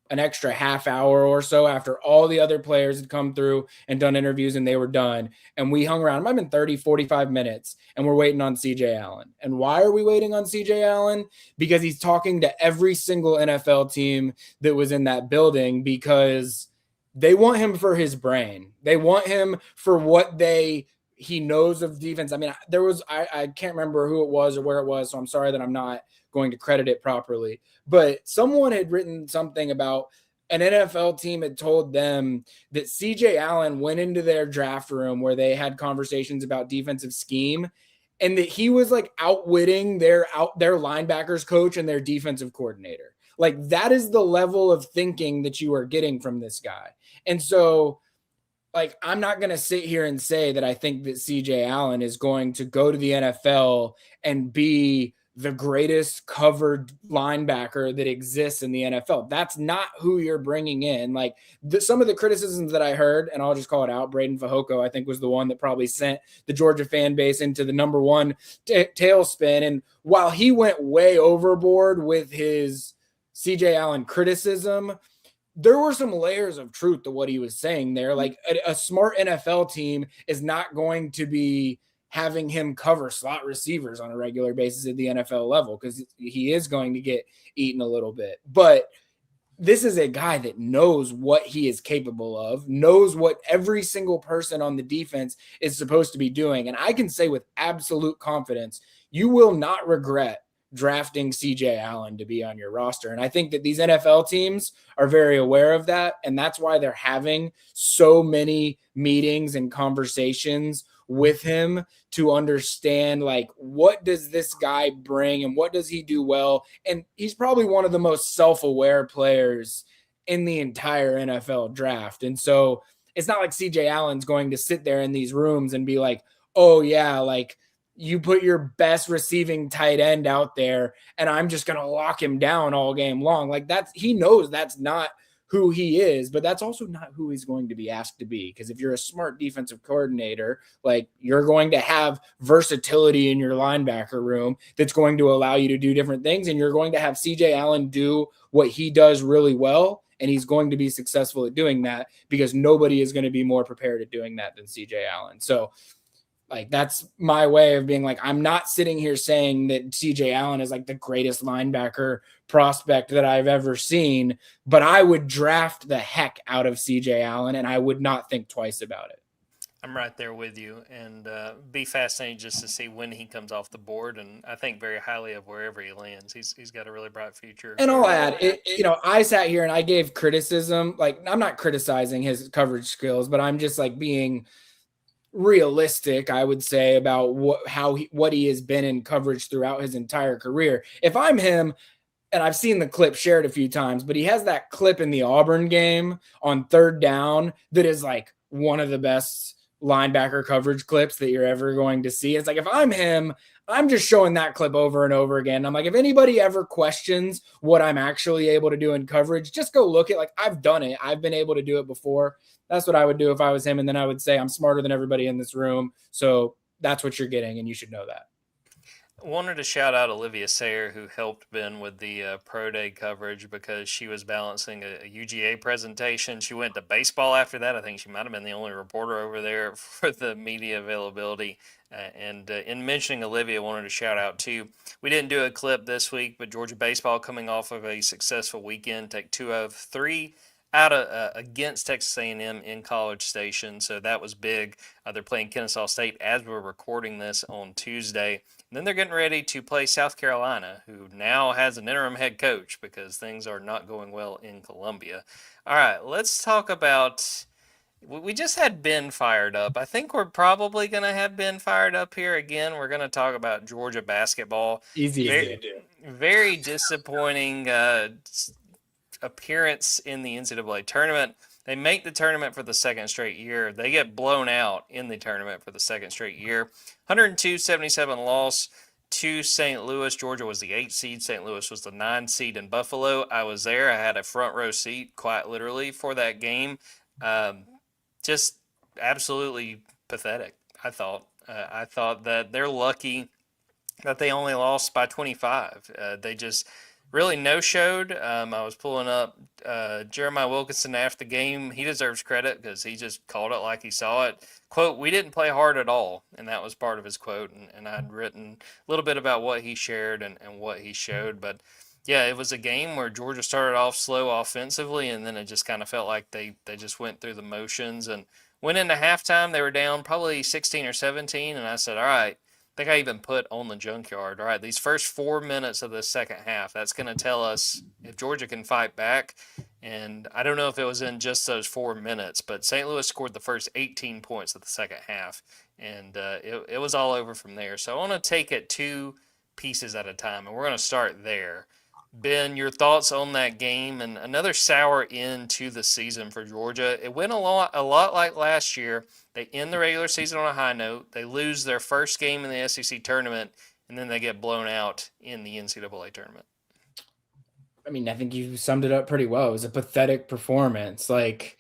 an extra half hour or so after all the other players had come through and done interviews and they were done. And we hung around. It might have been 30, 45 minutes and we're waiting on CJ Allen. And why are we waiting on CJ Allen? Because he's talking to every single NFL team that was in that building because they want him for his brain. They want him for what he knows of defense. I mean, I can't remember who it was or where it was. So I'm sorry that I'm not going to credit it properly, but someone had written something about an NFL team had told them that CJ Allen went into their draft room where they had conversations about defensive scheme and that he was like outwitting their linebackers coach and their defensive coordinator. Like that is the level of thinking that you are getting from this guy. And so like, I'm not going to sit here and say that I think that CJ Allen is going to go to the NFL and be the greatest covered linebacker that exists in the NFL. That's not who you're bringing in. Like some of the criticisms that I heard, and I'll just call it out, Braden Fajoko, I think was the one that probably sent the Georgia fan base into the number one tailspin. And while he went way overboard with his CJ Allen criticism, there were some layers of truth to what he was saying there. Like a smart NFL team is not going to be having him cover slot receivers on a regular basis at the NFL level because he is going to get eaten a little bit. But this is a guy that knows what he is capable of, knows what every single person on the defense is supposed to be doing. And I can say with absolute confidence, you will not regret drafting CJ Allen to be on your roster. And I think that these NFL teams are very aware of that. And that's why they're having so many meetings and conversations with him to understand like what does this guy bring and what does he do well. And he's probably one of the most self-aware players in the entire NFL draft. And so it's not like CJ Allen's going to sit there in these rooms and be like, oh yeah, like you put your best receiving tight end out there and I'm just going to lock him down all game long. Like he knows that's not who he is, but that's also not who he's going to be asked to be. Because if you're a smart defensive coordinator, like you're going to have versatility in your linebacker room that's going to allow you to do different things. And you're going to have CJ Allen do what he does really well. And he's going to be successful at doing that because nobody is going to be more prepared at doing that than CJ Allen. So like, that's my way of being like, I'm not sitting here saying that CJ Allen is like the greatest linebacker prospect that I've ever seen, but I would draft the heck out of CJ Allen and I would not think twice about it. I'm right there with you and be fascinated just to see when he comes off the board. And I think very highly of wherever he lands. He's got a really bright future. And I'll add, I sat here and I gave criticism. Like, I'm not criticizing his coverage skills, but I'm just like being realistic, I would say, about what he has been in coverage throughout his entire career. If I'm him, and I've seen the clip shared a few times, but he has that clip in the Auburn game on third down that is like one of the best linebacker coverage clips that you're ever going to see. It's like, if I'm him, I'm just showing that clip over and over again. I'm like, if anybody ever questions what I'm actually able to do in coverage, just go look at, like, I've done it. I've been able to do it before. That's what I would do if I was him. And then I would say, I'm smarter than everybody in this room. So that's what you're getting. And you should know that. Wanted to shout out Olivia Sayer, who helped Ben with the pro day coverage because she was balancing a UGA presentation. She went to baseball after that. I think she might have been the only reporter over there for the media availability. And in mentioning Olivia, I wanted to shout out too. We didn't do a clip this week, but Georgia baseball coming off of a successful weekend, take 2 of 3 out of against Texas A&M in College Station, so that was big. They're playing Kennesaw State as we're recording this on Tuesday. And then they're getting ready to play South Carolina, who now has an interim head coach because things are not going well in Columbia. All right, let's talk about. We just had Ben fired up. I think we're probably going to have Ben fired up here again. We're going to talk about Georgia basketball. Easy very, to do. Very disappointing appearance in the NCAA tournament. They make the tournament for the second straight year. They get blown out in the tournament for the second straight year. 102-77 loss to St. Louis. Georgia was the 8 seed. St. Louis was the 9 seed in Buffalo. I was there. I had a front row seat, quite literally, for that game. Just absolutely pathetic, I thought. I thought that they're lucky that they only lost by 25. They just really no-showed. I was pulling up Jeremiah Wilkinson after the game. He deserves credit because he just called it like he saw it. Quote, "We didn't play hard at all," and that was part of his quote. And I'd written a little bit about what he shared and what he showed. But, yeah, it was a game where Georgia started off slow offensively, and then it just kind of felt like they just went through the motions. And went into halftime, they were down probably 16 or 17, and I said, all right, I think I even put on the Junkyard, all right, these first 4 minutes of the second half, that's going to tell us if Georgia can fight back. And I don't know if it was in just those 4 minutes, but St. Louis scored the first 18 points of the second half, and it was all over from there. So I want to take it 2 pieces at a time, and we're going to start there. Ben, your thoughts on that game and another sour end to the season for Georgia. It went a lot like last year. They end the regular season on a high note. They lose their first game in the SEC tournament, and then they get blown out in the NCAA tournament. I mean, I think you summed it up pretty well. It was a pathetic performance. Like,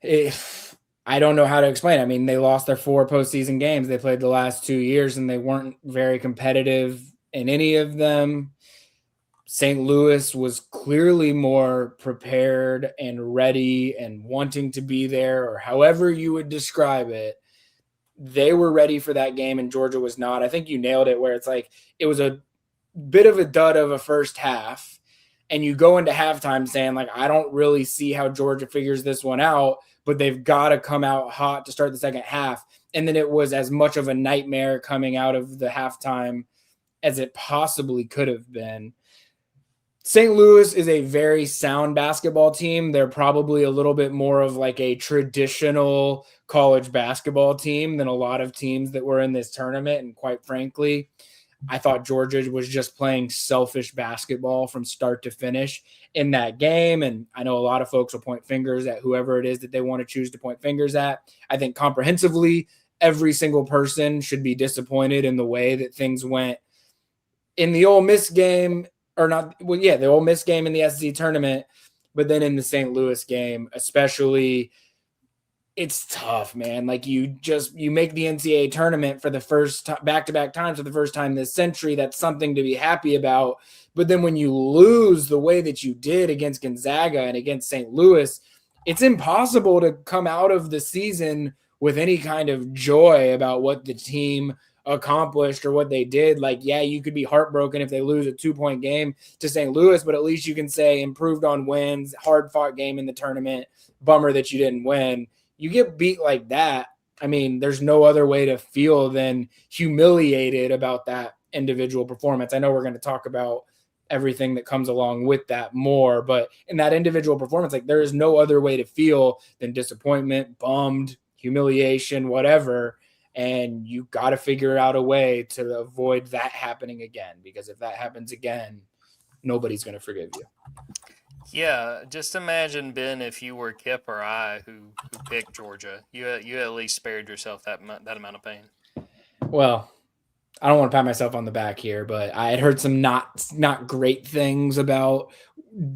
if I don't know how to explain it. I mean, they lost their 4 postseason games they played the last 2 years, and they weren't very competitive in any of them. St. Louis was clearly more prepared and ready and wanting to be there, or however you would describe it. They were ready for that game, and Georgia was not. I think you nailed it, where it's like it was a bit of a dud of a first half, and you go into halftime saying, like, I don't really see how Georgia figures this one out, but they've got to come out hot to start the second half. And then it was as much of a nightmare coming out of the halftime as it possibly could have been. St. Louis is a very sound basketball team. They're probably a little bit more of like a traditional college basketball team than a lot of teams that were in this tournament. And quite frankly, I thought Georgia was just playing selfish basketball from start to finish in that game. And I know a lot of folks will point fingers at whoever it is that they want to choose to point fingers at. I think comprehensively, every single person should be disappointed in the way that things went in the Ole Miss game. Or not, well, yeah, the Ole Miss game in the SEC tournament, but then in the St. Louis game, especially, it's tough, man. Like you make the NCAA tournament for the first back-to-back times for the first time this century. That's something to be happy about. But then when you lose the way that you did against Gonzaga and against St. Louis, it's impossible to come out of the season with any kind of joy about what the team accomplished or what they did. Like, yeah, you could be heartbroken if they lose a 2-point game to St. Louis, but at least you can say improved on wins, hard fought game in the tournament, bummer that you didn't win. You get beat like that. I mean, there's no other way to feel than humiliated about that individual performance. I know we're going to talk about everything that comes along with that more, but in that individual performance, like there is no other way to feel than disappointment, bummed, humiliation, whatever. And you got to figure out a way to avoid that happening again, because if that happens again, nobody's going to forgive you. Yeah, just imagine, Ben, if you were Kipp or I who picked Georgia, you at least spared yourself that amount of pain. Well, I don't want to pat myself on the back here, but I had heard some not great things about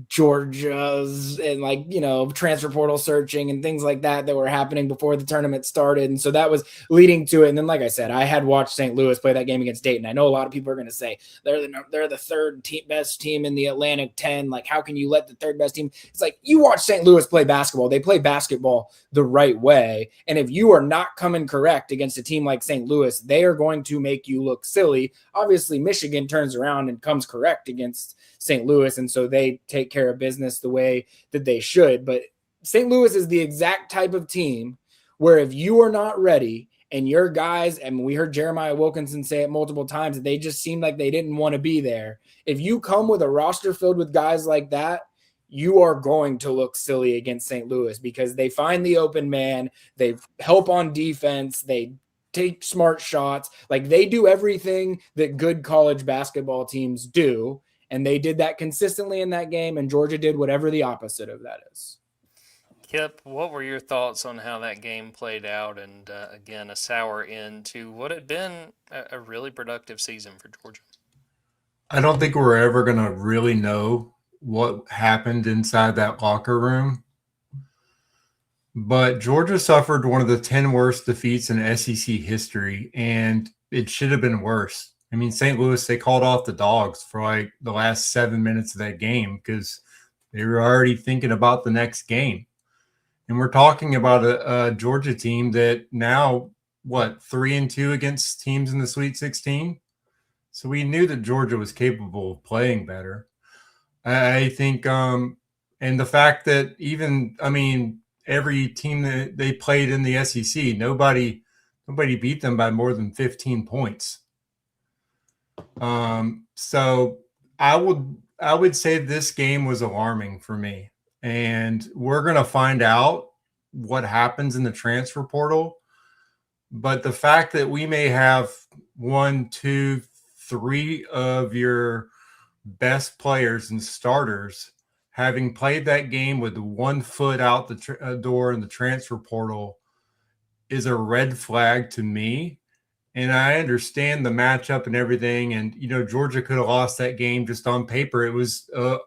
Georgia's and transfer portal searching and things like that were happening before the tournament started. And so that was leading to it. And then, like I said, I had watched St. Louis play that game against Dayton. I know a lot of people are going to say they're the third best team in the Atlantic 10. Like, how can you let the third best team? It's like, you watch St. Louis play basketball. They play basketball the right way. And if you are not coming correct against a team like St. Louis, they are going to make you look silly. Obviously, Michigan turns around and comes correct against St. Louis, and so they take care of business the way that they should. But St. Louis is the exact type of team where if you are not ready and your guys, and we heard Jeremiah Wilkinson say it multiple times, that they just seemed like they didn't want to be there. If you come with a roster filled with guys like that, you are going to look silly against St. Louis because they find the open man, they help on defense, they take smart shots. Like, they do everything that good college basketball teams do. And they did that consistently in that game, and Georgia did whatever the opposite of that is. Kipp, what were your thoughts on how that game played out? And again, a sour end to what had been a really productive season for Georgia. I don't think we're ever going to really know what happened inside that locker room. But Georgia suffered one of the 10 worst defeats in SEC history, and it should have been worse. I mean, St. Louis, they called off the Dogs for like the last 7 minutes of that game because they were already thinking about the next game. And we're talking about a Georgia team that now, 3-2 against teams in the Sweet 16? So we knew that Georgia was capable of playing better. I think, and the fact that every team that they played in the SEC, nobody beat them by more than 15 points. So I would say this game was alarming for me, and we're going to find out what happens in the transfer portal. But the fact that we may have 1, 2, 3 of your best players and starters having played that game with 1 foot out the door in the transfer portal is a red flag to me. And I understand the matchup and everything. And, Georgia could have lost that game just on paper. It was a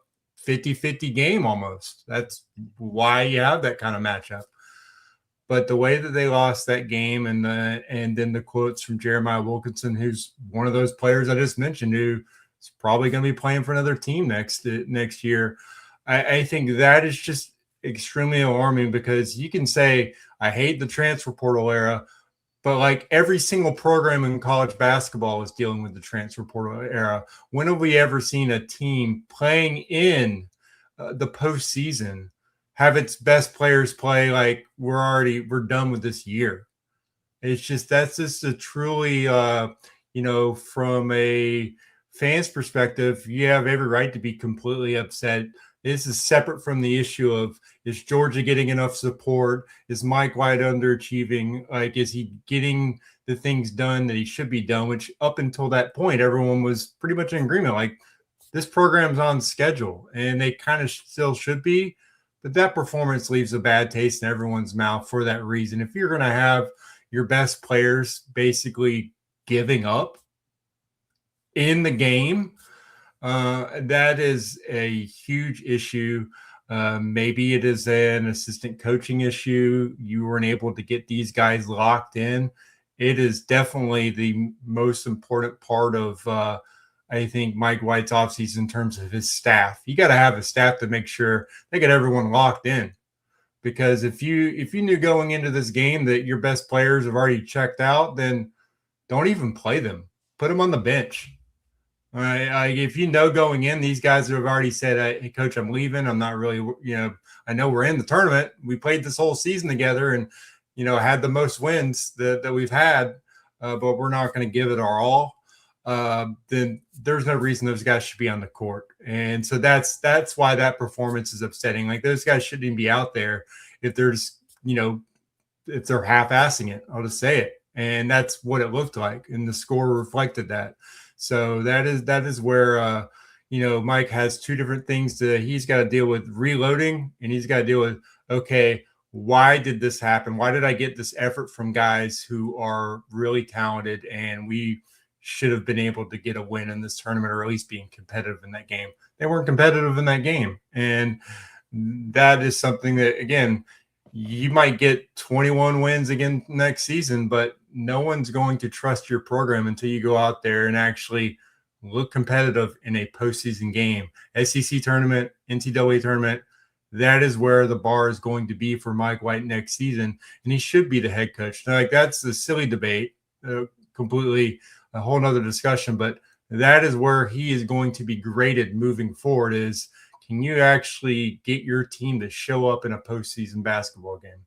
50-50 game almost. That's why you have that kind of matchup. But the way that they lost that game and then the quotes from Jeremiah Wilkinson, who's one of those players I just mentioned, who is probably going to be playing for another team next year, I think that is just extremely alarming because you can say, I hate the transfer portal era, but like every single program in college basketball is dealing with the transfer portal era. When have we ever seen a team playing in the postseason have its best players play like we're done with this year? It's just, that's just a truly, from a fan's perspective, you have every right to be completely upset. This is separate from the issue of, is Georgia getting enough support? Is Mike White underachieving? Like, is he getting the things done that he should be done? Which up until that point, everyone was pretty much in agreement. Like, this program's on schedule, and they kind of still should be. But that performance leaves a bad taste in everyone's mouth for that reason. If you're going to have your best players basically giving up in the game, that is a huge issue. Maybe it is an assistant coaching issue. You weren't able to get these guys locked in. It is definitely the most important part of, I think, Mike White's offseason in terms of his staff. You got to have a staff to make sure they get everyone locked in. Because if you knew going into this game that your best players have already checked out, then don't even play them. Put them on the bench. All right. If you know going in, these guys have already said, hey, coach, I'm leaving. I'm not really, I know we're in the tournament. We played this whole season together and, had the most wins that we've had, but we're not going to give it our all. Then there's no reason those guys should be on the court. And so that's why that performance is upsetting. Like, those guys shouldn't even be out there if there's, if they're half-assing it. I'll just say it. And that's what it looked like. And the score reflected that. So that is where, Mike has two different things he's got to deal with: reloading, and he's got to deal with, okay, why did this happen? Why did I get this effort from guys who are really talented and we should have been able to get a win in this tournament, or at least being competitive in that game. They weren't competitive in that game. And that is something that, again, you might get 21 wins again next season, but no one's going to trust your program until you go out there and actually look competitive in a postseason game. SEC tournament, NCAA tournament, that is where the bar is going to be for Mike White next season, and he should be the head coach. Now, like, that's a silly debate, completely a whole nother discussion, but that is where he is going to be graded moving forward. Is, can you actually get your team to show up in a postseason basketball game?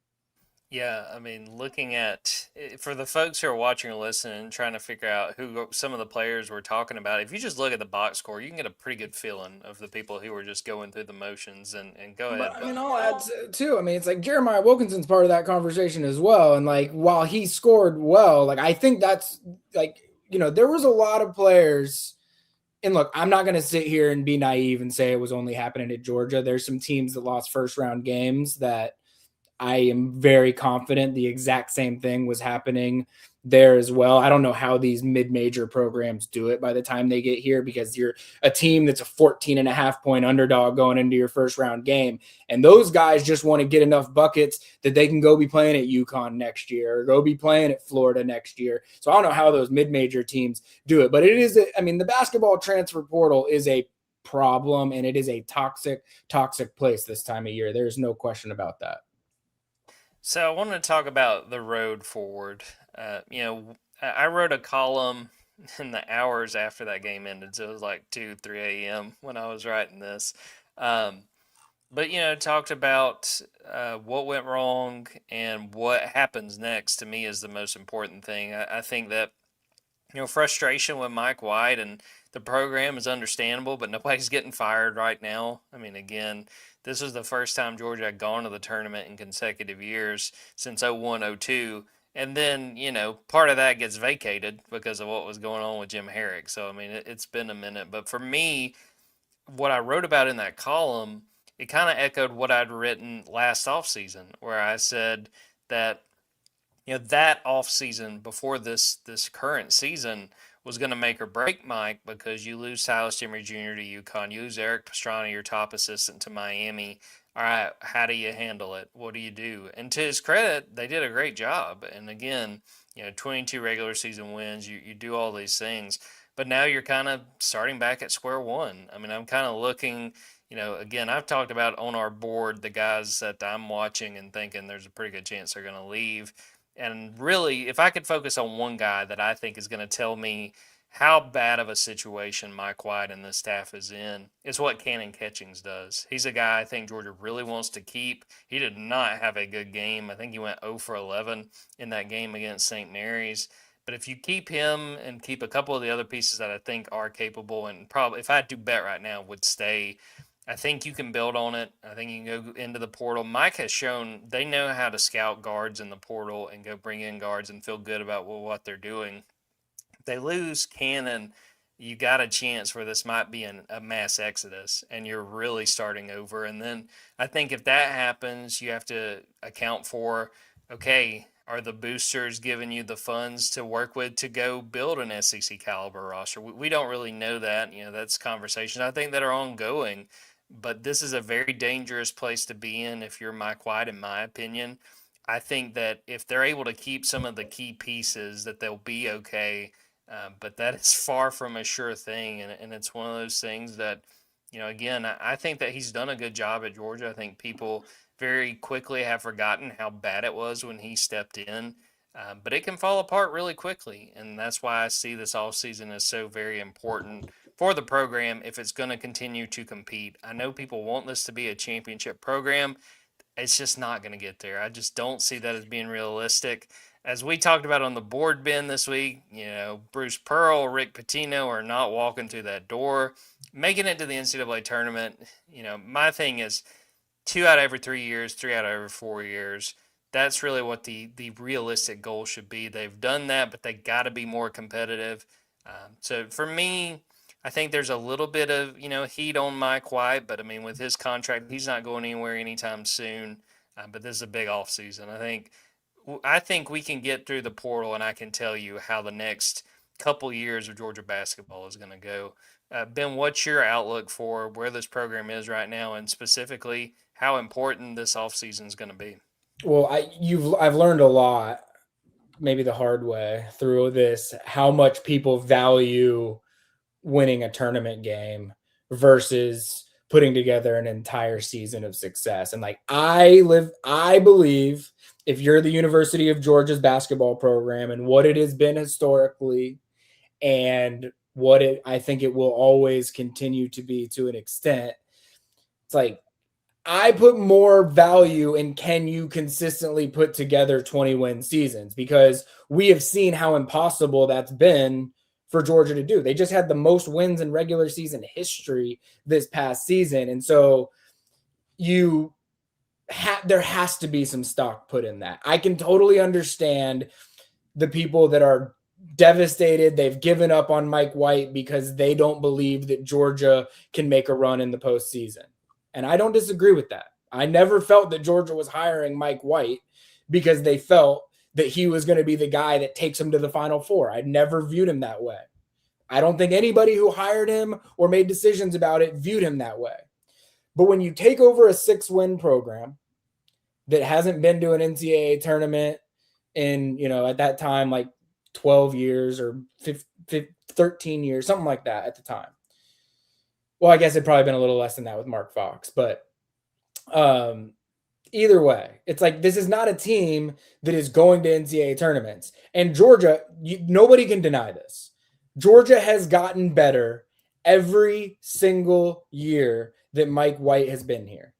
Yeah, I mean, looking at for the folks who are watching or listening, trying to figure out who some of the players we're talking about, if you just look at the box score, you can get a pretty good feeling of the people who are just going through the motions. And go But ahead, I mean, Bill. I'll add too. I mean, it's like Jeremiah Wilkinson's part of that conversation as well. And like, while he scored well, like, I think that's like, there was a lot of players. And look, I'm not going to sit here and be naive and say it was only happening at Georgia. There's some teams that lost first round games that I am very confident the exact same thing was happening there as well. I don't know how these mid-major programs do it by the time they get here, because you're a team that's a 14.5 point underdog going into your first round game. And those guys just want to get enough buckets that they can go be playing at UConn next year or go be playing at Florida next year. So I don't know how those mid-major teams do it, but it is, the basketball transfer portal is a problem, and it is a toxic place this time of year. There's no question about that. So I wanted to talk about the road forward. I wrote a column in the hours after that game ended, so it was like 2, 3 a.m. when I was writing this. But talked about what went wrong and what happens next. To me, is the most important thing. I think that frustration with Mike White and the program is understandable, but nobody's getting fired right now. I mean, again, this was the first time Georgia had gone to the tournament in consecutive years since 01-02. And then, part of that gets vacated because of what was going on with Jim Herrick. So, I mean, it's been a minute. But for me, what I wrote about in that column, it kind of echoed what I'd written last offseason, where I said that that offseason before this current season was going to make or break Mike, because you lose Silas Jimmy Jr. to UConn, you lose Eric Pastrana, your top assistant, to Miami. All right, how do you handle it? What do you do? And to his credit, they did a great job. And again, 22 regular season wins, you do all these things. But now you're kind of starting back at square one. I mean, I'm kind of looking, again, I've talked about on our board the guys that I'm watching and thinking there's a pretty good chance they're going to leave. And really, if I could focus on one guy that I think is going to tell me how bad of a situation Mike White and the staff is in, it's what Cannon Catchings does. He's a guy I think Georgia really wants to keep. He did not have a good game. I think he went 0 for 11 in that game against St. Mary's. But if you keep him and keep a couple of the other pieces that I think are capable, and probably, if I had to bet right now, would stay, I think you can build on it. I think you can go into the portal. Mike has shown they know how to scout guards in the portal and go bring in guards and feel good about what they're doing. If they lose Cannon, you got a chance where this might be a mass exodus and you're really starting over. And then I think if that happens, you have to account for, okay, are the boosters giving you the funds to work with to go build an SEC caliber roster? We don't really know that. That's conversations I think that are ongoing. But this is a very dangerous place to be in if you're Mike White, in my opinion. I think that if they're able to keep some of the key pieces, that they'll be okay. But that is far from a sure thing. And it's one of those things that, again, I think that he's done a good job at Georgia. I think people very quickly have forgotten how bad it was when he stepped in. But it can fall apart really quickly. And that's why I see this offseason as so very important for the program if it's going to continue to compete. I know people want this to be a championship program. It's just not going to get there. I just don't see that as being realistic. As we talked about on the board, Ben, this week, Bruce Pearl, Rick Pitino are not walking through that door. Making it to the NCAA tournament, my thing is 2 out of every 3 years, 3 out of every 4 years. That's really what the realistic goal should be. They've done that, but they got to be more competitive. So for me, I think there's a little bit of, heat on Mike White, but I mean, with his contract, he's not going anywhere anytime soon. But this is a big offseason. I think we can get through the portal, and I can tell you how the next couple years of Georgia basketball is going to go. Ben, what's your outlook for where this program is right now, and specifically how important this offseason is going to be? Well, I've learned a lot, maybe the hard way through this, how much people value winning a tournament game versus putting together an entire season of success. And like I believe if you're the University of Georgia's basketball program and what it has been historically and I think it will always continue to be to an extent, it's like I put more value in can you consistently put together 20-win seasons, because we have seen how impossible that's been for Georgia to do. They just had the most wins in regular season history this past season. And so there has to be some stock put in that. I can totally understand the people that are devastated. They've given up on Mike White because they don't believe that Georgia can make a run in the postseason. And I don't disagree with that. I never felt that Georgia was hiring Mike White because they felt that he was going to be the guy that takes them to the Final Four. I never viewed him that way. I don't think anybody who hired him or made decisions about it viewed him that way. But when you take over a 6-win program that hasn't been to an NCAA tournament in, at that time, like 12 years or 13 years, something like that at the time. Well, I guess it'd probably been a little less than that with Mark Fox, but either way, it's like this is not a team that is going to NCAA tournaments. And Georgia, nobody can deny this. Georgia has gotten better every single year that Mike White has been here.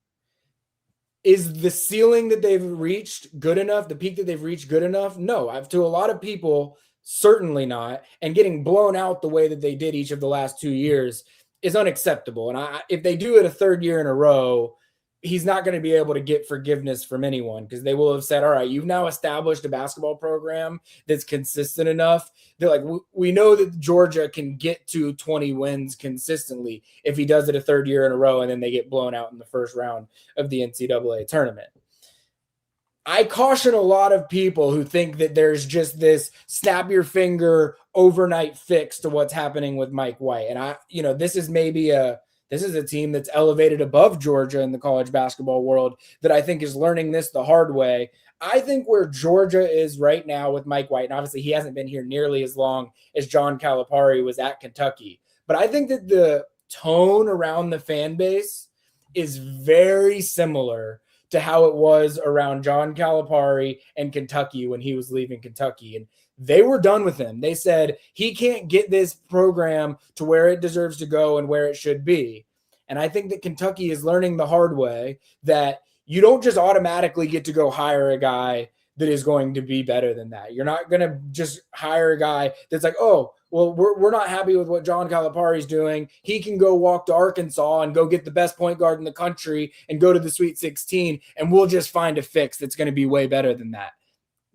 Is the ceiling that they've reached good enough? The peak that they've reached good enough? No, to a lot of people, certainly not. And getting blown out the way that they did each of the last 2 years is unacceptable. And if they do it a third year in a row, he's not going to be able to get forgiveness from anyone, because they will have said, all right, you've now established a basketball program that's consistent enough. They're like, we know that Georgia can get to 20 wins consistently if he does it a third year in a row and then they get blown out in the first round of the NCAA tournament. I caution a lot of people who think that there's just this snap your finger overnight fix to what's happening with Mike White. And this is a team that's elevated above Georgia in the college basketball world that I think is learning this the hard way. I think where Georgia is right now with Mike White, and obviously he hasn't been here nearly as long as John Calipari was at Kentucky, but I think that the tone around the fan base is very similar to how it was around John Calipari and Kentucky when he was leaving Kentucky. And they were done with him. They said he can't get this program to where it deserves to go and where it should be. And I think that Kentucky is learning the hard way that you don't just automatically get to go hire a guy that is going to be better than that. You're not going to just hire a guy that's like, oh, well, we're not happy with what John Calipari's doing. He can go walk to Arkansas and go get the best point guard in the country and go to the Sweet 16, and we'll just find a fix that's going to be way better than that.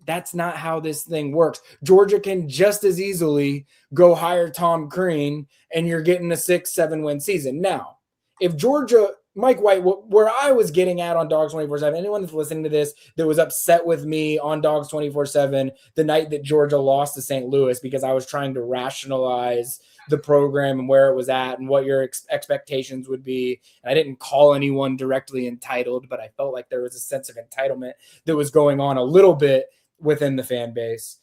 That's not how this thing works. Georgia can just as easily go hire Tom Crean and you're getting a 6-7 win season. Now, if Georgia, Mike White, where I was getting at on Dogs 24/7, anyone that's listening to this that was upset with me on Dogs 24/7 the night that Georgia lost to St. Louis because I was trying to rationalize the program and where it was at and what your expectations would be. And I didn't call anyone directly entitled, but I felt like there was a sense of entitlement that was going on a little bit within the fan base.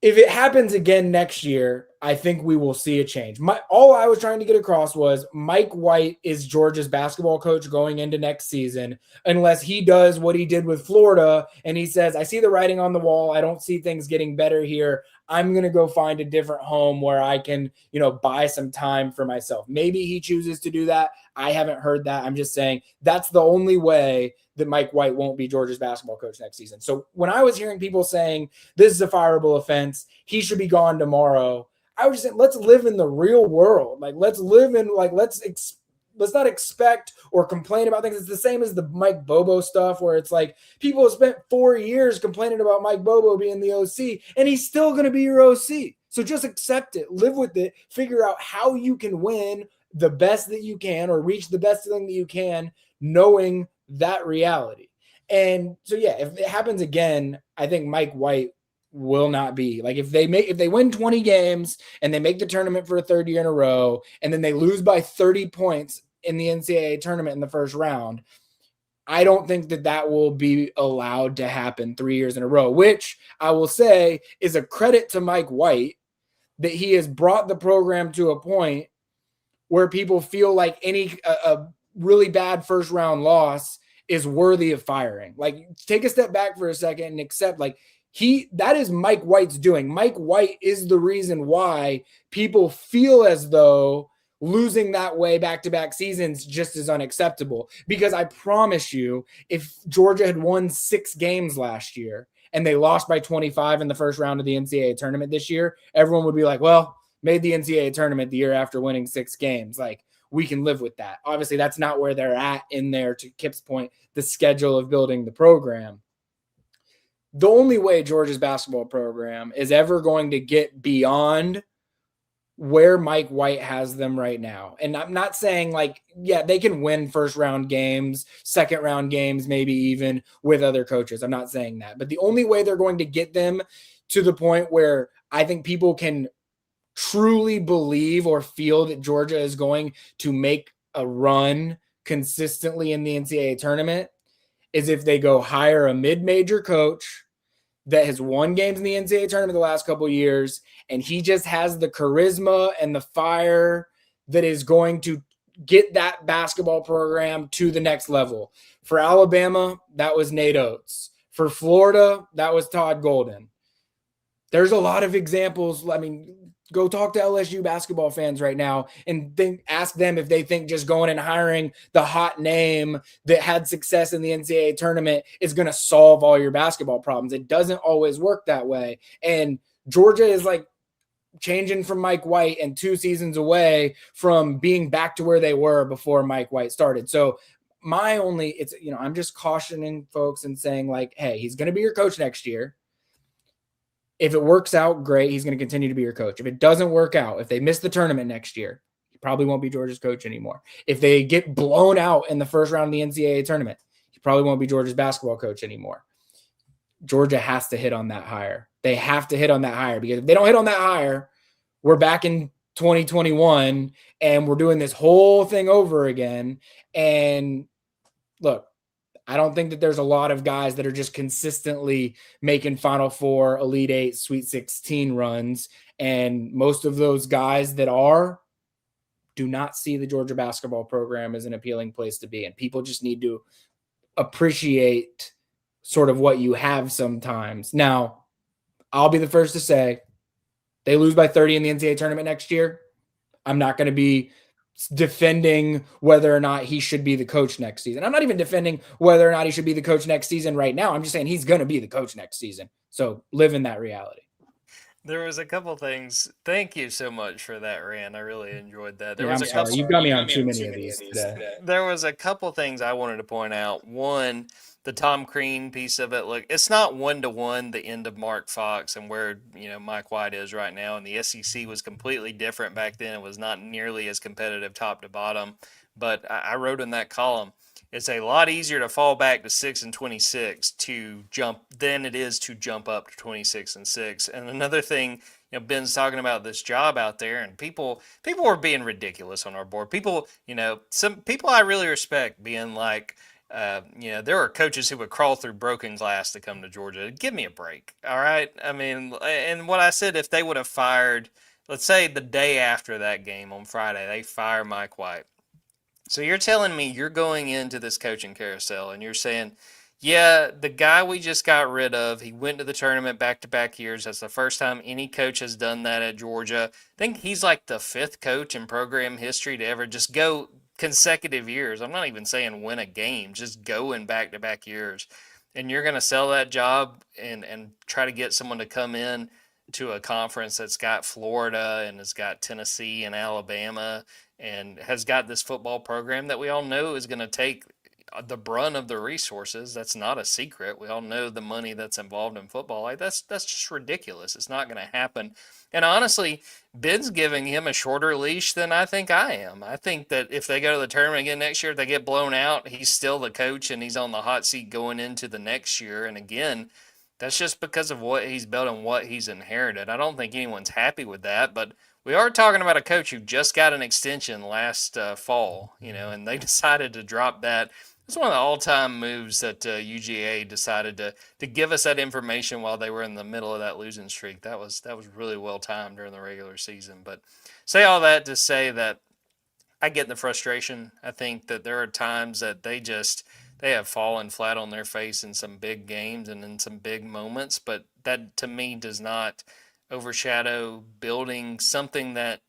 If it happens again next year, I think we will see a change. All I was trying to get across was Mike White is Georgia's basketball coach going into next season, unless he does what he did with Florida and he says, I see the writing on the wall. I don't see things getting better here. I'm going to go find a different home where I can, buy some time for myself. Maybe he chooses to do that. I haven't heard that. I'm just saying that's the only way that Mike White won't be Georgia's basketball coach next season. So when I was hearing people saying this is a fireable offense, he should be gone tomorrow, I was just saying, let's live in the real world. Like, let's live in, like, let's not expect or complain about things. It's the same as the Mike Bobo stuff where it's like people have spent 4 years complaining about Mike Bobo being the OC and he's still going to be your OC. So just accept it, live with it, figure out how you can win the best that you can or reach the best thing that you can, knowing that reality. And so, yeah, if it happens again, I think Mike White will not be. Like if they win 20 games and they make the tournament for a third year in a row, and then they lose by 30 points in the NCAA tournament in the first round, I don't think that will be allowed to happen 3 years in a row, which I will say is a credit to Mike White that he has brought the program to a point where people feel like a really bad first round loss is worthy of firing. Like, take a step back for a second and accept, like, that is Mike White's doing. Mike White is the reason why people feel as though losing that way back-to-back seasons just is unacceptable. Because I promise you, if Georgia had won 6 games last year and they lost by 25 in the first round of the NCAA tournament this year, everyone would be like, well, made the NCAA tournament the year after winning 6 games. Like, we can live with that. Obviously, that's not where they're at in there, to Kipp's point, the schedule of building the program. The only way Georgia's basketball program is ever going to get beyond where Mike White has them right now. And I'm not saying, like, yeah, they can win first round games, second round games, maybe even with other coaches. I'm not saying that. But the only way they're going to get them to the point where I think people can truly believe or feel that Georgia is going to make a run consistently in the NCAA tournament is if they go hire a mid-major coach that has won games in the NCAA tournament the last couple of years, and he just has the charisma and the fire that is going to get that basketball program to the next level. For Alabama, that was Nate Oates. For Florida, that was Todd Golden. There's a lot of examples. I mean, go talk to LSU basketball fans right now and ask them if they think just going and hiring the hot name that had success in the NCAA tournament is going to solve all your basketball problems. It doesn't always work that way. And Georgia is like changing from Mike White and 2 seasons away from being back to where they were before Mike White started. So I'm just cautioning folks and saying, like, hey, he's going to be your coach next year. If it works out, great. He's going to continue to be your coach. If it doesn't work out, if they miss the tournament next year, he probably won't be Georgia's coach anymore. If they get blown out in the first round of the NCAA tournament, he probably won't be Georgia's basketball coach anymore. Georgia has to hit on that hire. They have to hit on that hire, because if they don't hit on that hire, we're back in 2021 and we're doing this whole thing over again. And look, I don't think that there's a lot of guys that are just consistently making Final Four, Elite Eight, Sweet 16 runs. And most of those guys that do not see the Georgia basketball program as an appealing place to be. And people just need to appreciate sort of what you have sometimes. Now, I'll be the first to say, they lose by 30 in the NCAA tournament next year, I'm not going to be defending whether or not he should be the coach next season. I'm not even defending whether or not he should be the coach next season right now. I'm just saying he's going to be the coach next season. So live in that reality. There was a couple things. Thank you so much for that rant. I really enjoyed that. You've got me on too many of these today. There was a couple things I wanted to point out. One, the Tom Crean piece of it. Look, it's not 1-to-1 the end of Mark Fox and where Mike White is right now. And the SEC was completely different back then. It was not nearly as competitive top to bottom. But I wrote in that column, it's a lot easier to fall back to 6-26 to jump than it is to jump up to 26-6. And another thing, Ben's talking about this job out there, and people were being ridiculous on our board. People, some people I really respect being like, there are coaches who would crawl through broken glass to come to Georgia. Give me a break, all right? I mean, and what I said, if they would have fired, let's say the day after that game on Friday, they fire Mike White. So you're telling me you're going into this coaching carousel and you're saying, yeah, the guy we just got rid of, he went to the tournament back-to-back years. That's the first time any coach has done that at Georgia. I think he's like the 5th coach in program history to ever just go consecutive years. I'm not even saying win a game, just go in back-to-back years. And you're going to sell that job and try to get someone to come in to a conference that's got Florida and has got Tennessee and Alabama and has got this football program that we all know is going to take the brunt of the resources. That's not a secret. We all know the money that's involved in football. Like that's just ridiculous. It's not going to happen. And honestly, Ben's giving him a shorter leash than I think I am. I think that if they go to the tournament again next year, if they get blown out, he's still the coach and he's on the hot seat going into the next year. And again, That's just because of what he's built and what he's inherited. I don't think anyone's happy with that, but we are talking about a coach who just got an extension last fall, and they decided to drop that. It's one of the all-time moves that UGA decided to give us that information while they were in the middle of that losing streak. That was really well timed during the regular season. But say all that to say that I get the frustration. I think that there are times that they have fallen flat on their face in some big games and in some big moments, but that to me does not overshadow building something that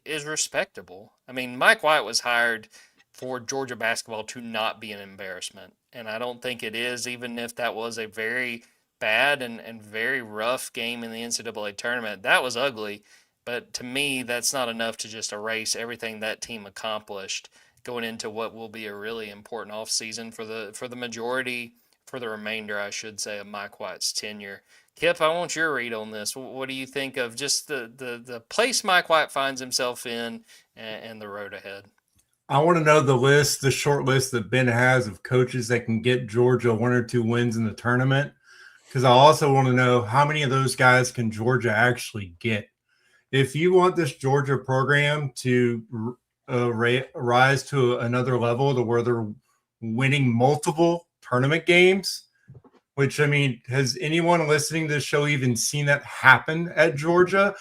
is respectable. I mean, Mike White was hired for Georgia basketball to not be an embarrassment, and I don't think it is, even if that was a very bad and very rough game in the NCAA tournament. That was ugly, but to me, that's not enough to just erase everything that team accomplished going into what will be a really important offseason for the majority, for the remainder, I should say, of Mike White's tenure. Kipp, I want your read on this. What do you think of just the place Mike White finds himself in and the road ahead? I want to know the short list that Ben has of coaches that can get Georgia 1 or 2 wins in the tournament. Because I also want to know how many of those guys can Georgia actually get. If you want this Georgia program to rise to another level to where they're winning multiple tournament games, which, I mean, has anyone listening to this show even seen that happen at Georgia?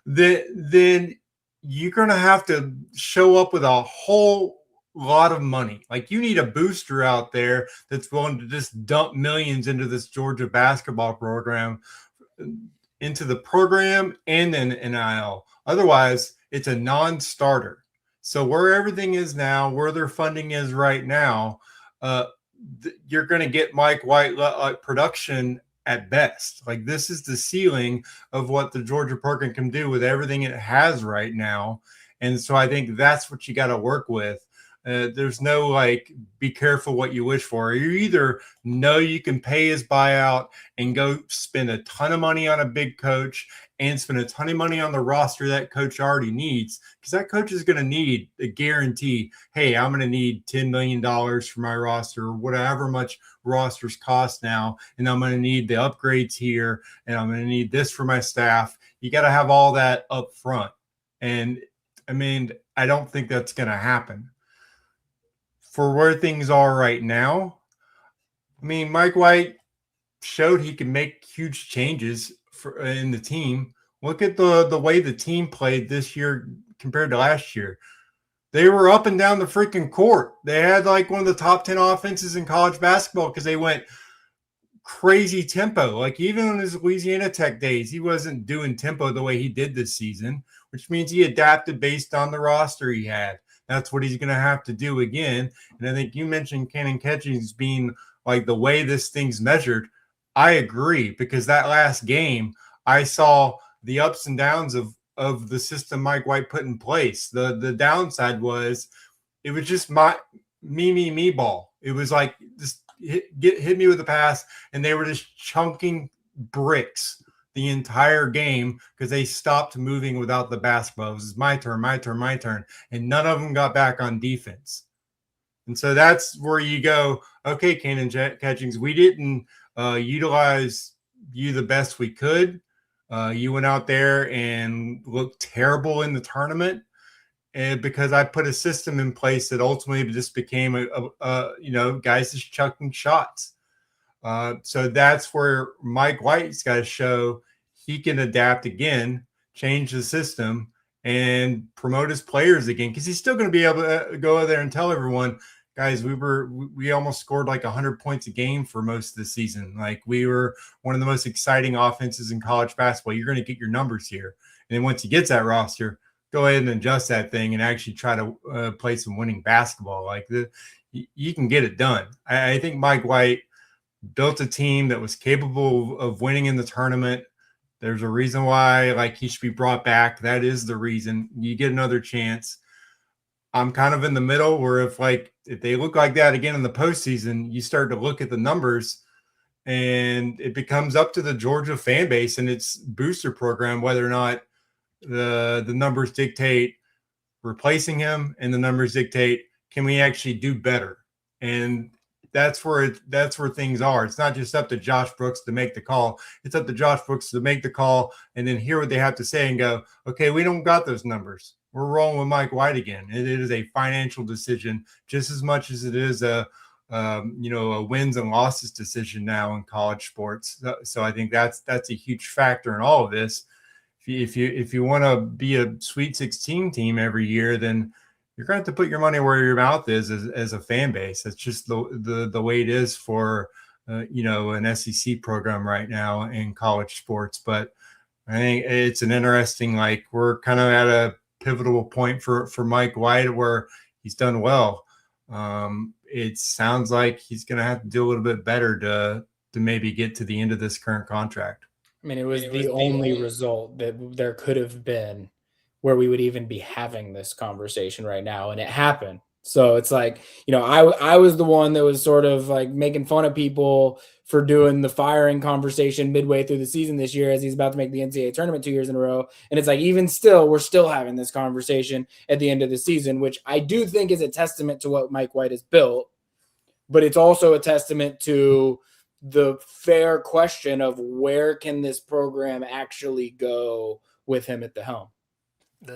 Then you're going to have to show up with a whole lot of money. Like, you need a booster out there that's willing to just dump millions into this Georgia basketball program, into the program and then NIL. Otherwise, it's a non-starter. So where everything is now, where their funding is right now, you're going to get Mike White production at best. Like, this is the ceiling of what the Georgia program can do with everything it has right now. And so I think that's what you got to work with. There's no, like, be careful what you wish for. You either know you can pay his buyout and go spend a ton of money on a big coach and spend a ton of money on the roster that coach already needs, because that coach is going to need a guarantee. Hey, I'm going to need $10 million for my roster, or whatever much rosters cost now, and I'm going to need the upgrades here, and I'm going to need this for my staff. You got to have all that up front. And, I mean, I don't think that's going to happen. For where things are right now, I mean, Mike White showed he can make huge changes in the team. Look at the way the team played this year compared to last year. They were up and down the freaking court. They had like one of the top 10 offenses in college basketball because they went crazy tempo. Like, even on his Louisiana Tech days, he wasn't doing tempo the way he did this season, which means he adapted based on the roster he had. That's what he's going to have to do again. And I think you mentioned Cannon Catchings being like the way this thing's measured. I agree, because that last game, I saw the ups and downs of the system Mike White put in place. The downside was it was just me ball. It was like, just hit me with a pass, and they were just chunking bricks the entire game because they stopped moving without the basketball. It was my turn. And none of them got back on defense. And so that's where you go, okay, Cannon Catchings, we didn't utilize you the best we could. You went out there and looked terrible in the tournament, and because I put a system in place that ultimately just became guys just chucking shots. So that's where Mike White's got to show he can adapt again, change the system, and promote his players again, because he's still going to be able to go out there and tell everyone, guys, we almost scored like 100 points a game for most of the season. Like, we were one of the most exciting offenses in college basketball. You're going to get your numbers here. And then once he gets that roster, go ahead and adjust that thing and actually try to play some winning basketball. Like, you can get it done. I think Mike White built a team that was capable of winning in the tournament. There's a reason why, like, he should be brought back. That is the reason. You get another chance. I'm kind of in the middle where if they look like that again in the postseason, you start to look at the numbers, and it becomes up to the Georgia fan base and its booster program whether or not the numbers dictate replacing him, and the numbers dictate, can we actually do better? And that's where things are. It's not just up to Josh Brooks to make the call. It's up to Josh Brooks to make the call and then hear what they have to say and go, okay, we don't got those numbers. We're rolling with Mike White again. It is a financial decision just as much as it is a wins and losses decision now in college sports. So I think that's a huge factor in all of this. If you want to be a Sweet 16 team every year, then you're going to have to put your money where your mouth is as a fan base. That's just the way it is for an SEC program right now in college sports. But I think it's an interesting, we're kind of at a pivotal point for Mike White where he's done well. It sounds like he's going to have to do a little bit better to maybe get to the end of this current contract. I mean, it was the only result that there could have been where we would even be having this conversation right now, and it happened. So it's like, I was the one that was sort of like making fun of people for doing the firing conversation midway through the season this year as he's about to make the NCAA tournament 2 years in a row. And it's like, even still, we're still having this conversation at the end of the season, which I do think is a testament to what Mike White has built, but it's also a testament to the fair question of where can this program actually go with him at the helm. The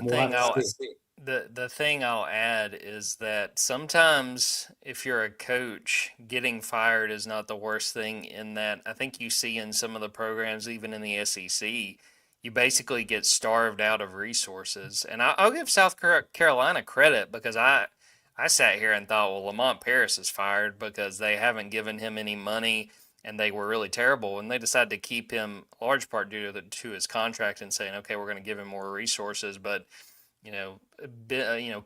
thing I'll add is that sometimes if you're a coach, getting fired is not the worst thing, in that I think you see in some of the programs, even in the SEC, you basically get starved out of resources. And I'll give South Carolina credit, because I sat here and thought, well, Lamont Paris is fired because they haven't given him any money and they were really terrible. And they decided to keep him, large part due to his contract, and saying, okay, we're going to give him more resources. But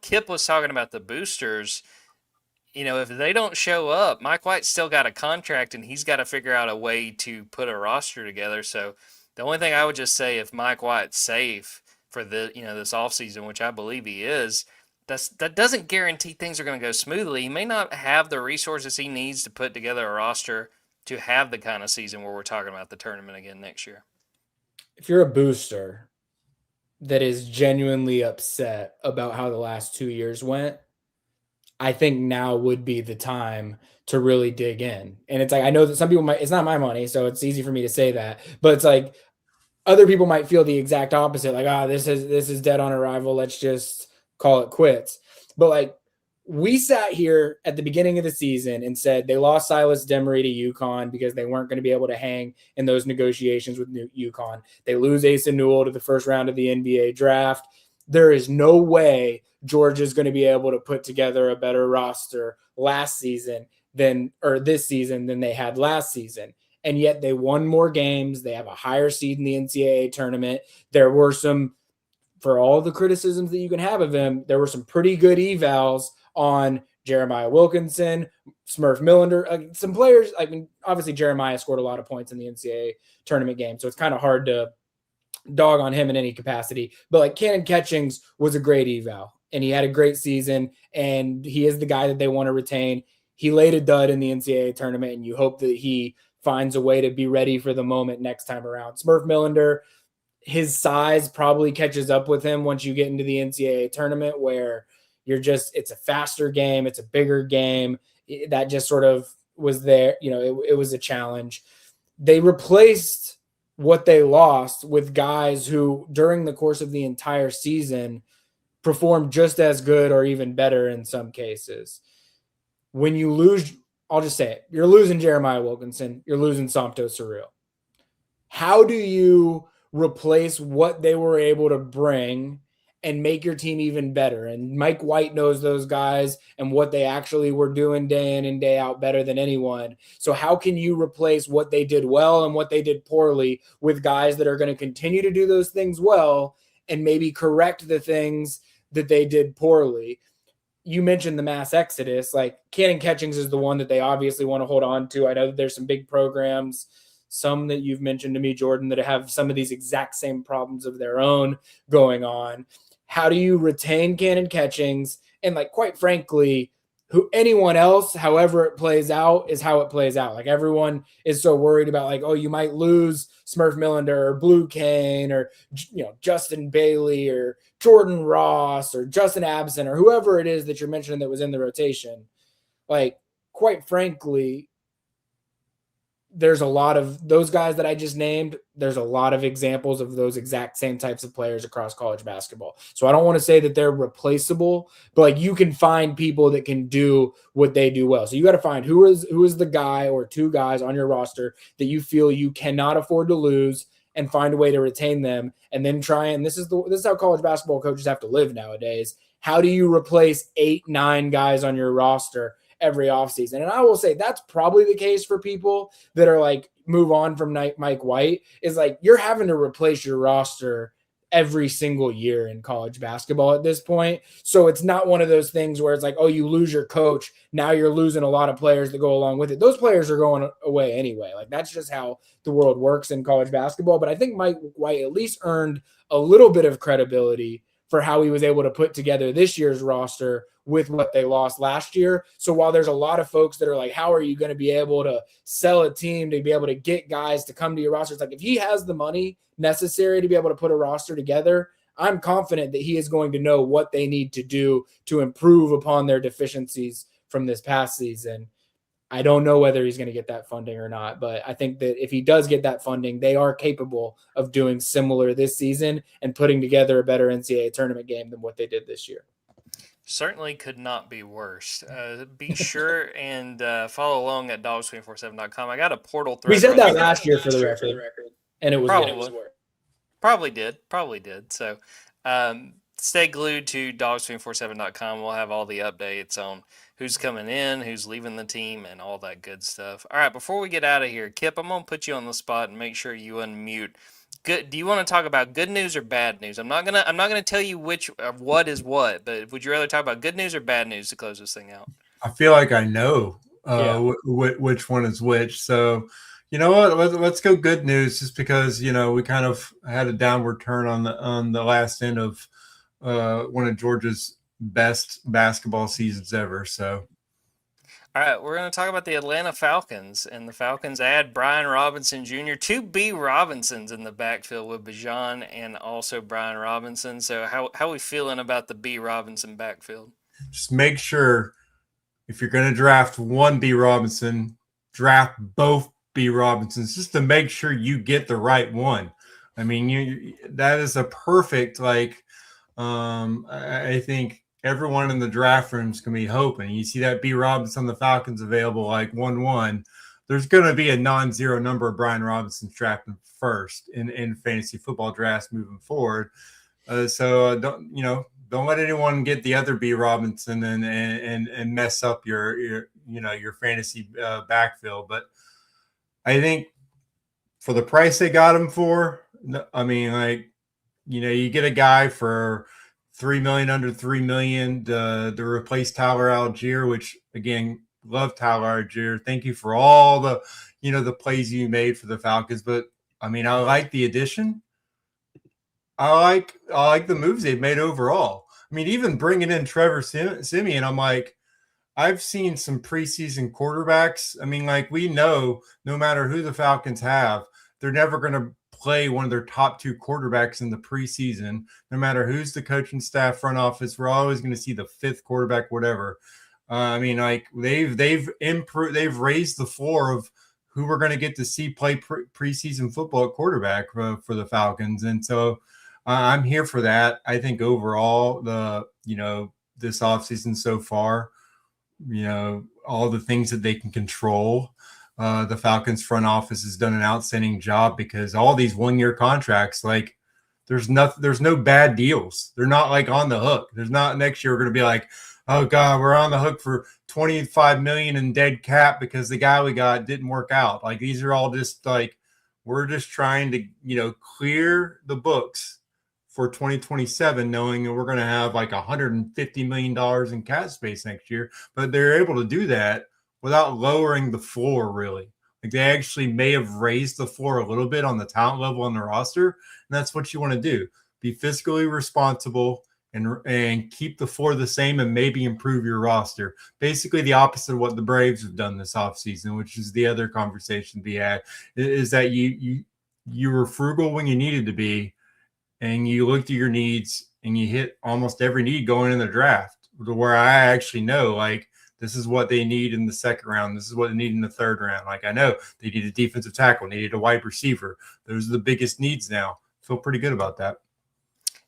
Kipp was talking about the boosters. If they don't show up, Mike White's still got a contract and he's got to figure out a way to put a roster together. So the only thing I would just say, if Mike White's safe for this offseason, which I believe he is, that doesn't guarantee things are going to go smoothly. He may not have the resources he needs to put together a roster to have the kind of season where we're talking about the tournament again next year. If you're a booster that is genuinely upset about how the last 2 years went, I think now would be the time to really dig in. And it's like, I know that some people it's not my money, so it's easy for me to say that, but it's like other people might feel the exact opposite. Like, this is dead on arrival. Let's just call it quits. But we sat here at the beginning of the season and said they lost Silas Demery to UConn because they weren't going to be able to hang in those negotiations with UConn. They lose Asa Newell to the first round of the NBA draft. There is no way Georgia's going to be able to put together a better roster this season than they had last season. And yet they won more games. They have a higher seed in the NCAA tournament. There were some, for all the criticisms that you can have of him, there were some pretty good evals on Jeremiah Wilkinson, Smurf Millender, some players. I mean, obviously Jeremiah scored a lot of points in the NCAA tournament game, so it's kind of hard to dog on him in any capacity. But Cannon Catchings was a great eval, and he had a great season, and he is the guy that they want to retain. He laid a dud in the NCAA tournament, and you hope that he finds a way to be ready for the moment next time around. Smurf Millender, his size probably catches up with him once you get into the NCAA tournament, where it's a faster game. It's a bigger game. That just sort of was there. It was a challenge. They replaced what they lost with guys who during the course of the entire season performed just as good or even better in some cases. When you lose, I'll just say it, you're losing Jeremiah Wilkinson. You're losing Somto Surreal. How do you replace what they were able to bring and make your team even better? And Mike White knows those guys and what they actually were doing day in and day out better than anyone. So how can you replace what they did well and what they did poorly with guys that are going to continue to do those things well and maybe correct the things that they did poorly? You mentioned the mass exodus. Cannon Catchings is the one that they obviously want to hold on to. I know that there's some big programs, some that you've mentioned to me, Jordan, that have some of these exact same problems of their own going on. How do you retain Cannon Catchings? And quite frankly, anyone else, however it plays out, is how it plays out. Everyone is so worried about you might lose Smurf Millender or Blue Kane or Justin Bailey or Jordan Ross or Justin Absent or whoever it is that you're mentioning that was in the rotation. quite frankly, there's a lot of those guys that I just named. There's a lot of examples of those exact same types of players across college basketball. So I don't want to say that they're replaceable, but like you can find people that can do what they do well. So you got to find who is the guy or two guys on your roster that you feel you cannot afford to lose and find a way to retain them, and then try. And this is how college basketball coaches have to live nowadays. How do you replace 8-9 guys on your roster every offseason? And I will say that's probably the case for people that are like move on from Mike White, is like you're having to replace your roster every single year in college basketball at this point. So it's not one of those things where it's like, oh, you lose your coach, now you're losing a lot of players that go along with it. Those players are going away anyway. Like that's just how the world works in college basketball. But I think Mike White at least earned a little bit of credibility for how he was able to put together this year's roster with what they lost last year. So while there's a lot of folks that are like, how are you going to be able to sell a team to be able to get guys to come to your roster? It's like, if he has the money necessary to be able to put a roster together, I'm confident that he is going to know what they need to do to improve upon their deficiencies from this past season. I don't know whether he's going to get that funding or not, but I think that if he does get that funding, they are capable of doing similar this season and putting together a better NCAA tournament game than what they did this year. Certainly could not be worse. Be sure and follow along at dogs247.com. I got a portal thread. We said that last year for the record, and it was worse. Probably did. So stay glued to dogs247.com. We'll have all the updates on who's coming in, who's leaving the team, and all that good stuff. All right, before we get out of here, Kipp, I'm going to put you on the spot and make sure you unmute. Good. Do you want to talk about good news or bad news? I'm not gonna tell you which what is what, but would you rather talk about good news or bad news to close this thing out? I feel like I know which one is which. So, you know what? Let's go good news, just because we kind of had a downward turn on the last end of one of Georgia's best basketball seasons ever. So. All right, we're going to talk about the Atlanta Falcons, and the Falcons add Brian Robinson Jr., two B. Robinsons in the backfield with Bijan and also Brian Robinson. So how are we feeling about the B. Robinson backfield? Just make sure if you're going to draft one B. Robinson, draft both B. Robinsons, just to make sure you get the right one. I mean, that is a perfect, I think everyone in the draft room is going to be hoping. You see that B. Robinson on the Falcons available 1-1. There's going to be a non-zero number of Brian Robinsons drafted first in fantasy football drafts moving forward. So don't let anyone get the other B. Robinson and mess up your fantasy backfield. But I think for the price they got him for, I mean, you get a guy for $3 million, under $3 million to replace Tyler Algier, which again, love Tyler Algier. Thank you for all the plays you made for the Falcons. But I mean, I like the addition. I like the moves they've made overall. I mean, even bringing in Trevor Siemian, I'm like, I've seen some preseason quarterbacks. I mean, we know no matter who the Falcons have, they're never going to play one of their top two quarterbacks in the preseason. No matter who's the coaching staff, front office, we're always going to see the fifth quarterback, whatever. I mean, they've improved, they've raised the floor of who we're going to get to see play preseason football at quarterback for the Falcons. And so I'm here for that. I think overall this offseason so far, all the things that they can control, the Falcons front office has done an outstanding job, because all these 1-year contracts, there's no bad deals. They're not on the hook. There's not next year we're going to be like, oh God, we're on the hook for $25 million in dead cap because the guy we got didn't work out. These are all just we're just trying to, clear the books for 2027, knowing that we're going to have $150 million in cap space next year. But they're able to do that without lowering the floor, really. They actually may have raised the floor a little bit on the talent level on the roster, and that's what you want to do. Be fiscally responsible and keep the floor the same and maybe improve your roster. Basically the opposite of what the Braves have done this offseason, which is the other conversation to be had, is that you were frugal when you needed to be, and you looked at your needs and you hit almost every need going in the draft, to where I actually know this is what they need in the second round. This is what they need in the third round. Like, I know they need a defensive tackle, needed a wide receiver. Those are the biggest needs now. Feel pretty good about that.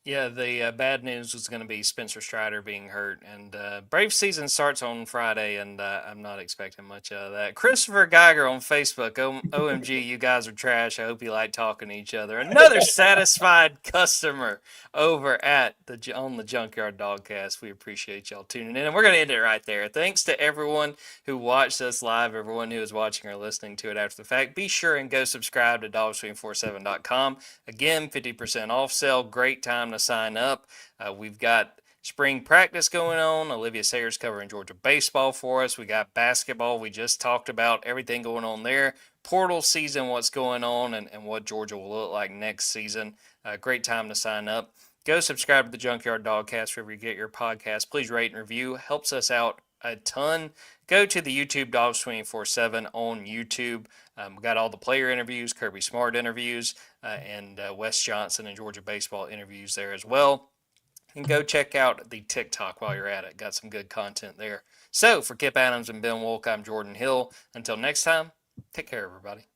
Yeah, the bad news was going to be Spencer Strider being hurt, and Brave season starts on Friday, and I'm not expecting much out of that. Christopher Geiger on Facebook, OMG, you guys are trash. I hope you like talking to each other. Another satisfied customer over at on the Junkyard Dawgcast. We appreciate y'all tuning in, and we're going to end it right there. Thanks to everyone who watched us live, everyone who is watching or listening to it after the fact. Be sure and go subscribe to dogs247.com. Again, 50% off sale. Great time to sign up. We've got spring practice going on. Olivia Sayers covering Georgia baseball for us. We got basketball. We just talked about everything going on there. Portal season, what's going on, and what Georgia will look like next season. Great time to sign up. Go subscribe to the Junkyard Dawgcast wherever you get your podcast. Please rate and review. Helps us out a ton. Go to the YouTube Dogs 24/7 on YouTube. We got all the player interviews, Kirby Smart interviews, and Wes Johnson and Georgia baseball interviews there as well. And go check out the TikTok while you're at it. Got some good content there. So for Kipp Adams and Ben Wolk, I'm Jordan Hill. Until next time, take care, everybody.